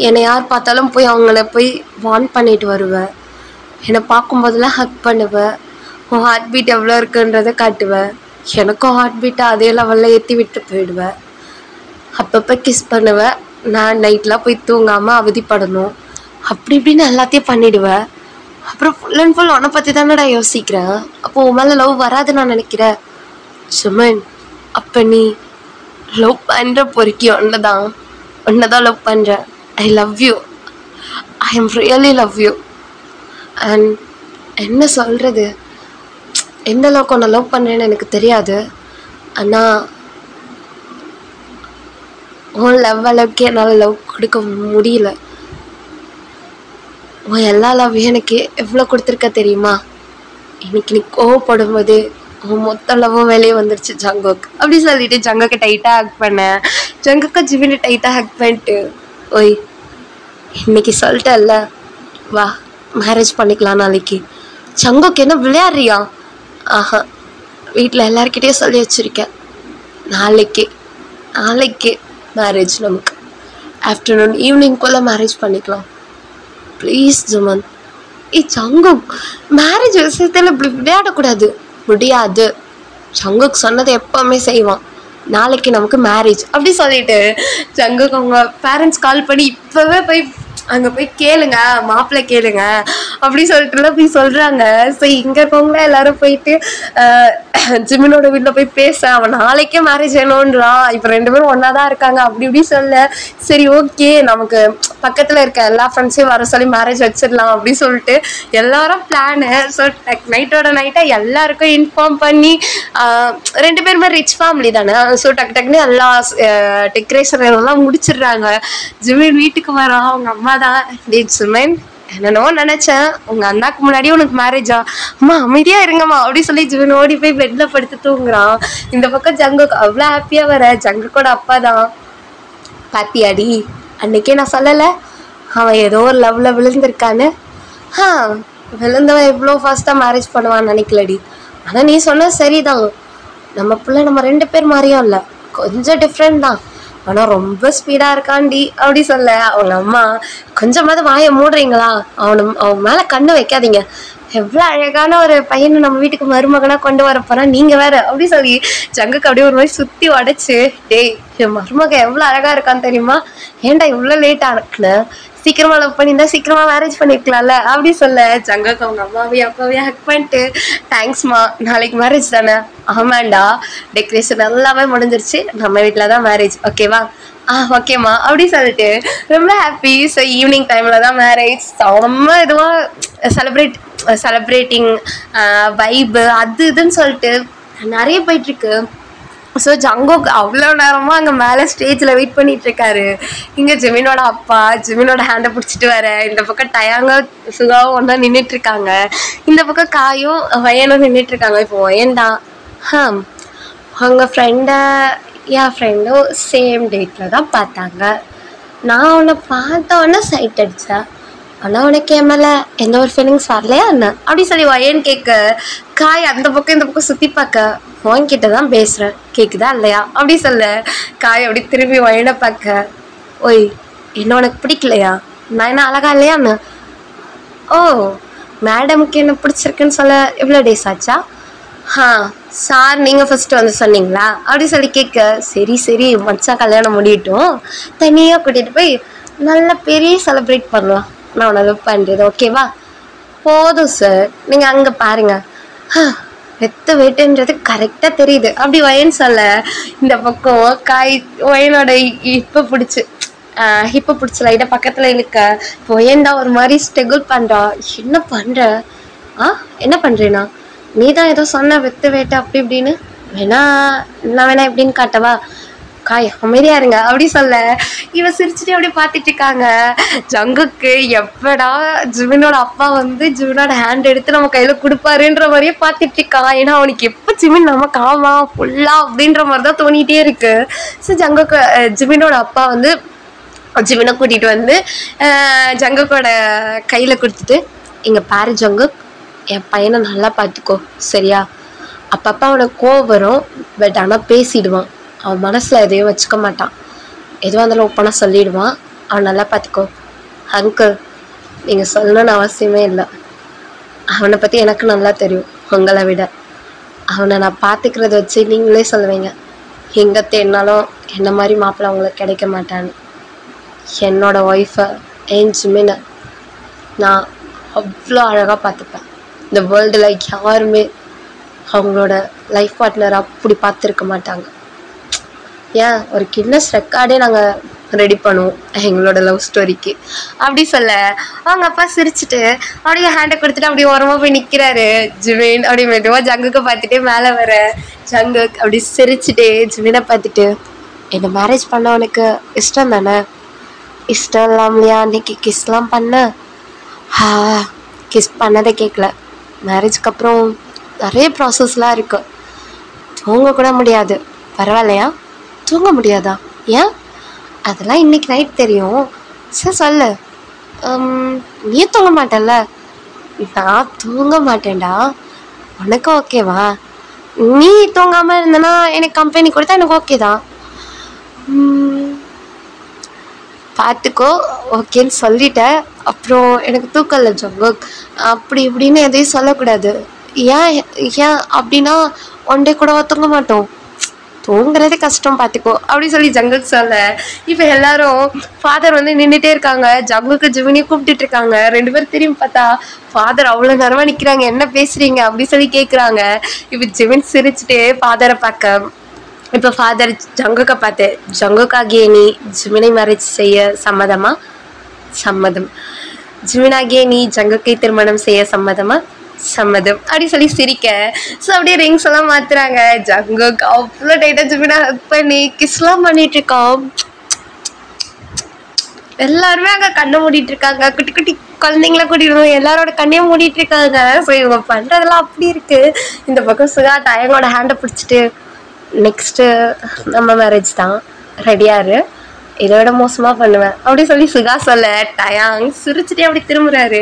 S1: என்னை யார் பார்த்தாலும் போய் அவங்கள போய் வார்ன் பண்ணிட்டு வருவேன், என்னை பார்க்கும்போதெல்லாம் ஹக் பண்ணுவேன், உன் ஹார்ட் பீட் எவ்வளோ இருக்குன்றதை காட்டுவேன், எனக்கும் ஹார்ட் பீட்டை அதே லெவலில் ஏற்றி விட்டு போயிடுவேன், அப்பப்போ கிஸ் பண்ணுவேன், நான் நைட்லாம் போய் தூங்காமல் அவதிப்படணும், அப்படி இப்படின்னு எல்லாத்தையும் பண்ணிவிடுவேன். அப்புறம் ஃபுல் அண்ட் ஃபுல் உன்னை பற்றி தானே நான் யோசிக்கிறேன். அப்போ உன் மேலே லவ் வராதுன்னு நான் நினைக்கிறேன். சுமன் அப்போ நீ லவ் பண்ணுற பொறுக்கி ஒன்று தான் லவ் பண்ணுறேன். I love you, I am really love you. And என்ன சொல்கிறது, எந்த அளவுக்கு ஒன்று லவ் பண்ணுறேன்னு எனக்கு தெரியாது. ஆனால் உன் லவ் அளவுக்கு என்னால் லவ் கொடுக்க முடியல. உன் எல்லா லவ்வையும் எனக்கு எவ்வளோ கொடுத்துருக்க தெரியுமா? இன்னைக்கு நீ கோவப்படும் போது உன் மொத்த லவ்வும் வெளியே வந்துருச்சு ஜங்குக் அப்படி சொல்லிட்டு ஜங்குக்கு டைட்டாக ஹக் பண்ணேன். ஜங்குக்கு ஜிமின்னு டைட்டாக ஹக் பண்ணிட்டு ஓய் இன்னைக்கு சொல்லிட்டல்ல, வா மேரேஜ் பண்ணிக்கலாம் நாளைக்கு. ஜங்குக்கு என்ன விளையாடுறியா? ஆஹா, வீட்டில் எல்லாருக்கிட்டேயும் சொல்லி வச்சுருக்கேன், நாளைக்கு மேரேஜ், நமக்கு ஆஃப்டர்நூன் ஈவினிங்குள்ளே மேரேஜ் பண்ணிக்கலாம் ப்ளீஸ் ஜுமன். ஜங்குக் மேரேஜ் விஷயத்தில் இப்படி விளையாடக்கூடாது. முடியாது, ஜங்குக் சொன்னதை எப்போவுமே செய்வான். நாளைக்கு நமக்கு மேரேஜ் அப்படி சொல்லிட்டு ஜங்குக் அவங்க பேரண்ட்ஸ் கால் பண்ணி இப்போவே போய் அங்கே போய் கேளுங்க, மாப்பிள்ளை கேளுங்க அப்படி சொல்லிட்டுலாம் போய் சொல்கிறாங்க. ஸோ இங்கே இருக்கவங்கள எல்லாரும் போயிட்டு ஜிமினோட வீட்டில் போய் பேச, அவன் நாளைக்கே மேரேஜ் வேணுன்றான். இப்போ 2 பேரும் ஒன்றா தான் இருக்காங்க அப்படி இப்படி சொல்ல. சரி ஓகே, நமக்கு பக்கத்தில் இருக்க எல்லா ஃப்ரெண்ட்ஸையும் வர சொல்லி மேரேஜ் வச்சிடலாம் அப்படி சொல்லிட்டு எல்லாரும் பிளானு. ஸோ நைட்டோட நைட்டாக எல்லாருக்கும் இன்ஃபார்ம் பண்ணி 2 பேருமே ரிச் ஃபேமிலி தானே. ஸோ டக்குன்னு எல்லா டெக்கரேஷன் எல்லாம் முடிச்சிடுறாங்க. ஜிமின் வீட்டுக்கு வரான், அவங்க அம்மா தான் ஜிமின் என்னென்னோ நினச்சேன், உங்கள் அண்ணாக்கு முன்னாடியே உனக்கு மேரேஜா? அம்மா அமைதியாக இருங்கம்மா அப்படி சொல்லி ஜிமின் ஓடி போய் பெட்டில் படுத்து தூங்குறான். இந்த பக்கம் ஜங்குக் அவ்வளோ ஹாப்பியாக வர. ஜங்குக்கோட அப்பா தான், பாத்தியாடி அன்னைக்கே நான் சொல்லலை அவன் ஏதோ ஒரு லவ்வில் விழுந்திருக்கான்னு? விழுந்தவன் எவ்வளோ ஃபாஸ்ட்டாக மேரேஜ் பண்ணுவான்னு நினைக்கலடி. ஆனால் நீ சொன்ன சரிதான், நம்ம பிள்ளை நம்ம 2 பேர் மாதிரியும் இல்லை, கொஞ்சம் டிஃப்ரெண்ட் தான், ஆனால் ரொம்ப ஸ்பீடாக இருக்காண்டி அப்படி சொல்ல. அவங்க அம்மா கொஞ்சமாவது வாயை மூடுறீங்களா, அவன் மேலே கண்ணு வைக்காதீங்க, எவ்வளோ அழகான ஒரு பையனை நம்ம வீட்டுக்கு மருமகனாக கொண்டு வர போறா நீங்க வேற அப்படி சொல்லி ஜங்குக்கு அப்படியே ஒரு மாதிரி சுத்தி உடைச்சு, டேய் என் மருமக எவ்வளோ அழகா இருக்கான்னு தெரியுமா, ஏன்டா இவ்வளோ லேட்டா இருக்குன்னு, சீக்கிரமா லவ் பண்ணியிருந்தா சீக்கிரமா மேரேஜ் பண்ணிருக்கலாம்ல அப்படி சொல்ல ஜங்குக்கு அவங்க அம்மாவையும் அப்பாவையும் ஹக் பண்ணிட்டு, தேங்க்ஸ்மா நாளைக்கு மேரேஜ் தானே, ஆமாண்டா டெக்கரேஷன் எல்லாமே முடிஞ்சிருச்சு, நம்ம வீட்டில் தான் மேரேஜ் ஓகேவா, ஓகேம்மா அப்படி சொல்லிட்டு ரொம்ப ஹாப்பி. ஸோ ஈவினிங் டைமில் தான் மேரேஜ், ரொம்ப இதுவாக செலிப்ரேட்டிங் வைப்பு அது இதுன்னு சொல்லிட்டு நிறைய போயிட்டுருக்கு. ஸோ ஜங்குக் அவ்வளோ நேரமாக அங்கே மேலே ஸ்டேஜில் வெயிட் பண்ணிட்டு இருக்காரு. இங்கே ஜிமினோட அப்பா ஜிமினோட ஹேண்டை பிடிச்சிட்டு வர, இந்த பக்கம் டயாங்க சுகாவும் ஒன்றா நின்றுட்டுருக்காங்க, இந்த பக்கம் காயும் வயனும் நின்றுட்டுருக்காங்க. இப்போ வயன்டா அவங்க ஃப்ரெண்டை என் ஃப்ரெண்டும் சேம் டேட்டில் தான் பார்த்தாங்க. நான் உன்னை பார்த்த உடனே சைட் அடித்தேன், ஆனால் உனக்கு என் மேலே எந்த ஒரு ஃபீலிங்ஸ் வரலையா என்ன அப்படி சொல்லி வயன் கேட்க, காய் அந்த பக்கம் இந்த பக்கம் சுற்றி பார்க்க, உன்கிட்ட தான் பேசுகிறேன் கேட்குதா இல்லையா அப்படி சொல்ல, காய் அப்படி திரும்பி வயனை பார்க்க, ஓய் என்ன உனக்கு பிடிக்கலையா, நான் என்ன அழகா இல்லையான்னு, ஓ மேடமுக்கு என்ன பிடிச்சிருக்குன்னு சொல்ல எவ்வளோ டேஸ் ஆச்சா, சார் நீங்கள் ஃபஸ்ட்டு வந்து சொன்னீங்களா அப்படி சொல்லி கேட்க, சரி மச்சான் கல்யாணம் முடியட்டும் தனியாக கூட்டிகிட்டு போய் நல்லா பெரிய செலிப்ரேட் பண்ணலாம், நான் உன்னை லவ் பண்ணுறது ஓகேவா, போதும் சார் நீங்கள் அங்கே பாருங்கள், வெத்து வெட்டுன்றது கரெக்டாக தெரியுது அப்படி வயன் சொல்ல, இந்த பக்கம் காய் வயனோட இப்போ பிடிச்சி லைட்டாக பக்கத்தில் இழுக்க, வயன்டா ஒரு மாதிரி ஸ்ட்ரகிள் பண்ணுறா, என்ன பண்ணுற என்ன பண்ணுறேன்னா, நீ தான் ஏதோ சொன்ன வெத்து வேட்டை அப்படி இப்படின்னு, வேணா எப்படின்னு காட்டவா, காய் அமைதியா இருங்க அப்படி சொல்ல, இவ சிரிச்சுட்டு அப்படியே பார்த்துட்டு இருக்காங்க. ஜங்குக்கு எப்படா ஜிமினோட அப்பா வந்து ஜிமினோட ஹேண்ட் எடுத்து நம்ம கையில கொடுப்பாருன்ற மாதிரியே பார்த்துட்டு இருக்கான். ஏன்னா அவனுக்கு எப்போ ஜிமின் நம்ம காமா ஃபுல்லா அப்படின்ற மாதிரி தான் தோணிகிட்டே இருக்கு. ஸோ ஜங்குக்கு ஜிமினோட அப்பா வந்து ஜிமினை கூட்டிகிட்டு வந்து ஜங்குக்கோட கையில் கொடுத்துட்டு, இங்கே பாரு ஜங்குக், என் பையனை நல்லா பார்த்துக்கோ சரியா, அப்பப்போ அவனுக்கு கோவம் வரும், பட் ஆனால் பேசிடுவான், அவன் மனசில் எதையும் வச்சுக்க மாட்டான், எதுவாக இருந்தாலும் ஓப்பனாக சொல்லிடுவான், அவன் நல்லா பார்த்துக்கோ. அங்கிள் நீங்கள் சொல்லணும்னு அவசியமே இல்லை, அவனை பற்றி எனக்கு நல்லா தெரியும் உங்களை விட, அவனை நான் பார்த்துக்கிறத வச்சு நீங்களே சொல்லுவீங்க எங்கே தேடினாலும் என்ன மாதிரி மாப்பிள்ளை அவங்களுக்கு கிடைக்க மாட்டான்னு. என்னோட ஒய்ஃபை என் ஜிமினை நான் அவ்வளோ அழகாக பார்த்துப்பேன், இந்த வேர்ல்டில் யாருமே அவங்களோட லைஃப் பார்ட்னர் அப்படி பார்த்துருக்க மாட்டாங்க. ஏன் ஒரு கின்னஸ் ரெக்கார்டே நாங்கள் ரெடி பண்ணுவோம் எங்களோட லவ் ஸ்டோரிக்கு அப்படி சொல்ல, அவங்க அப்பா சிரிச்சுட்டு அப்படியே ஹேண்டை கொடுத்துட்டு அப்படியே ஓரமாக போய் நிற்கிறாரு. ஜிமின் அப்படி மெதுவாக ஜங்குக்கு பார்த்துட்டே மேலே வர, ஜங்குக் அப்படி சிரிச்சுட்டே ஜிமினை பார்த்துட்டு, என்னை மேரேஜ் பண்ண உனக்கு இஷ்டம் தானே, இஷ்டம் இல்லாமலையா அன்னைக்கு கிஸ்லாம் பண்ண, கிஸ் பண்ணதை கேட்கல, மேரேஜ்க்கு அப்புறம் நிறைய ப்ராசஸ்லாம் இருக்குது, தூங்க கூட முடியாது, பரவாயில்லையா, தூங்க முடியாதா, ஏன், அதெல்லாம் இன்னைக்கு நைட் தெரியும், சார் சொல்லு, நீ தூங்க மாட்டேன்ல, நான் தூங்க மாட்டேன்டா, உனக்கு ஓகேவா, நீ தூங்காமல் இருந்தனா எனக்கு கம்பெனி கொடுத்தா எனக்கு ஓகே தான், பார்த்துக்கோ ஓகேன்னு சொல்லிட்டேன், அப்புறம் எனக்கு தூக்கம் இல்லை ஜங்குக் அப்படி இப்படின்னு எதையும் சொல்லக்கூடாது, ஏன் அப்படின்னா ஒன் டே கூட தூங்க மாட்டோம், தூங்குறதே கஷ்டம் பார்த்துக்கோ அப்படி சொல்லி ஜங்குக்கு சொல்ல, இப்போ எல்லாரும் ஃபாதர் வந்து நின்றுட்டே இருக்காங்க, ஜங்குக்கு ஜிமினியும் கூப்பிட்டுட்டு இருக்காங்க. 2 பேரும் திரும்பி பார்த்தா ஃபாதர் அவ்வளோ நேரமாக நிற்கிறாங்க, என்ன பேசுறீங்க அப்படி சொல்லி கேட்குறாங்க. இப்போ ஜிமின் சிரிச்சுட்டே ஃபாதரை பார்க்க, இப்போ ஃபாதர் ஜங்குக்கை பார்த்து, ஜங்குக்காகிய நீ ஜிமினை மேரேஜ் செய்ய சம்மதமா, சம்மதம், ஜிமினாகிய நீ ஜங்குக்கை திருமணம் செய்ய சம்மதமா, சம்மதம் அப்படி சொல்லி சிரிக்க. ஸோ அப்படியே ரிங்ஸ் எல்லாம் மாத்துறாங்க. ஜங்குக் அவ்வளோ டைட்டாக ஜிமினா ஹக் பண்ணி கிஸ்லாம் பண்ணிட்டு இருக்கான். எல்லாருமே அங்கே கண்ணை மூடிட்டு இருக்காங்க, குட்டி குட்டி குழந்தைங்கள கூட்டிட்டு எல்லாரோட கண்ணையும் மூடிட்டு இருக்காங்க. ஸோ இவங்க பண்ணுறதெல்லாம் அப்படி இருக்கு. இந்த பக்கம் சுகா டயங்கோட ஹேண்டை பிடிச்சிட்டு, நெக்ஸ்ட்டு நம்ம மேரேஜ் தான், ரெடியாரு, இதோட மோசமாக பண்ணுவேன் அப்படி சொல்லி சுகா சொல்ல, டயாங் சிரிச்சுட்டே அப்படி திரும்புறாரு.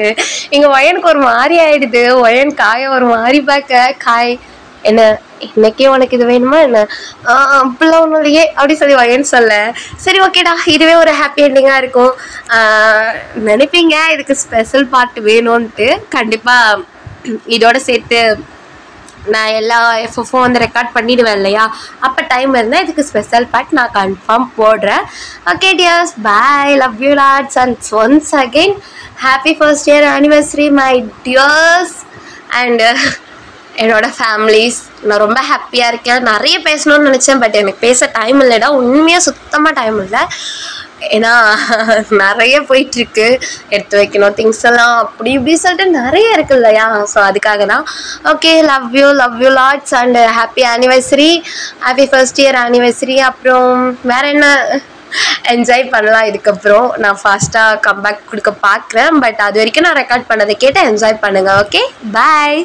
S1: எங்கள் ஒயனுக்கு ஒரு மாதிரி ஆயிடுது. ஒயன் காயை ஒரு மாதிரி பார்க்க, காய் என்ன இன்னைக்கே உனக்கு இது வேணுமா என்ன, அப்படிலாம் ஒன்றும் இல்லையே அப்படி சொல்லி ஒயன் சொல்ல, சரி ஓகேடா இதுவே ஒரு ஹாப்பி எண்டிங்காக இருக்கும் நினைப்பீங்க. இதுக்கு ஸ்பெஷல் பார்ட் வேணும்ன்ட்டு கண்டிப்பாக இதோட சேர்த்து நான் எல்லா எஃப்எஃப்பும் வந்து ரெக்கார்ட் பண்ணிடுவேன் இல்லையா, அப்போ டைம் இருந்தால் இதுக்கு ஸ்பெஷல் பார்ட் நான் கன்ஃபார்ம் போடுறேன். Okay tears, bye, love you lots and once again happy first year anniversary my tears and என்னோட ஃபேமிலிஸ். நான் ரொம்ப ஹாப்பியாக இருக்கேன். நிறைய பேசணும்னு நினச்சேன், பட் எனக்கு பேச டைம் இல்லைடா, உண்மையாக சுத்தமாக டைம் இல்லை. ஏன்னா நிறைய போயிட்டுருக்கு, எடுத்து வைக்கணும் திங்ஸ் எல்லாம், அப்படி இப்படி சொல்லிட்டு நிறைய இருக்கு இல்லையா. ஸோ அதுக்காக தான். Okay, love you lots and happy anniversary, happy first year anniversary. அப்புறம் வேறு என்ன என்ஜாய் பண்ணலாம். இதுக்கப்புறம் நான் ஃபாஸ்ட்டாக கம்பேக் கொடுக்க பார்க்குறேன், பட் அது வரைக்கும் நான் ரெக்கார்ட் பண்ணதை கேட்டு என்ஜாய் பண்ணுங்கள். ஓகே, பாய்.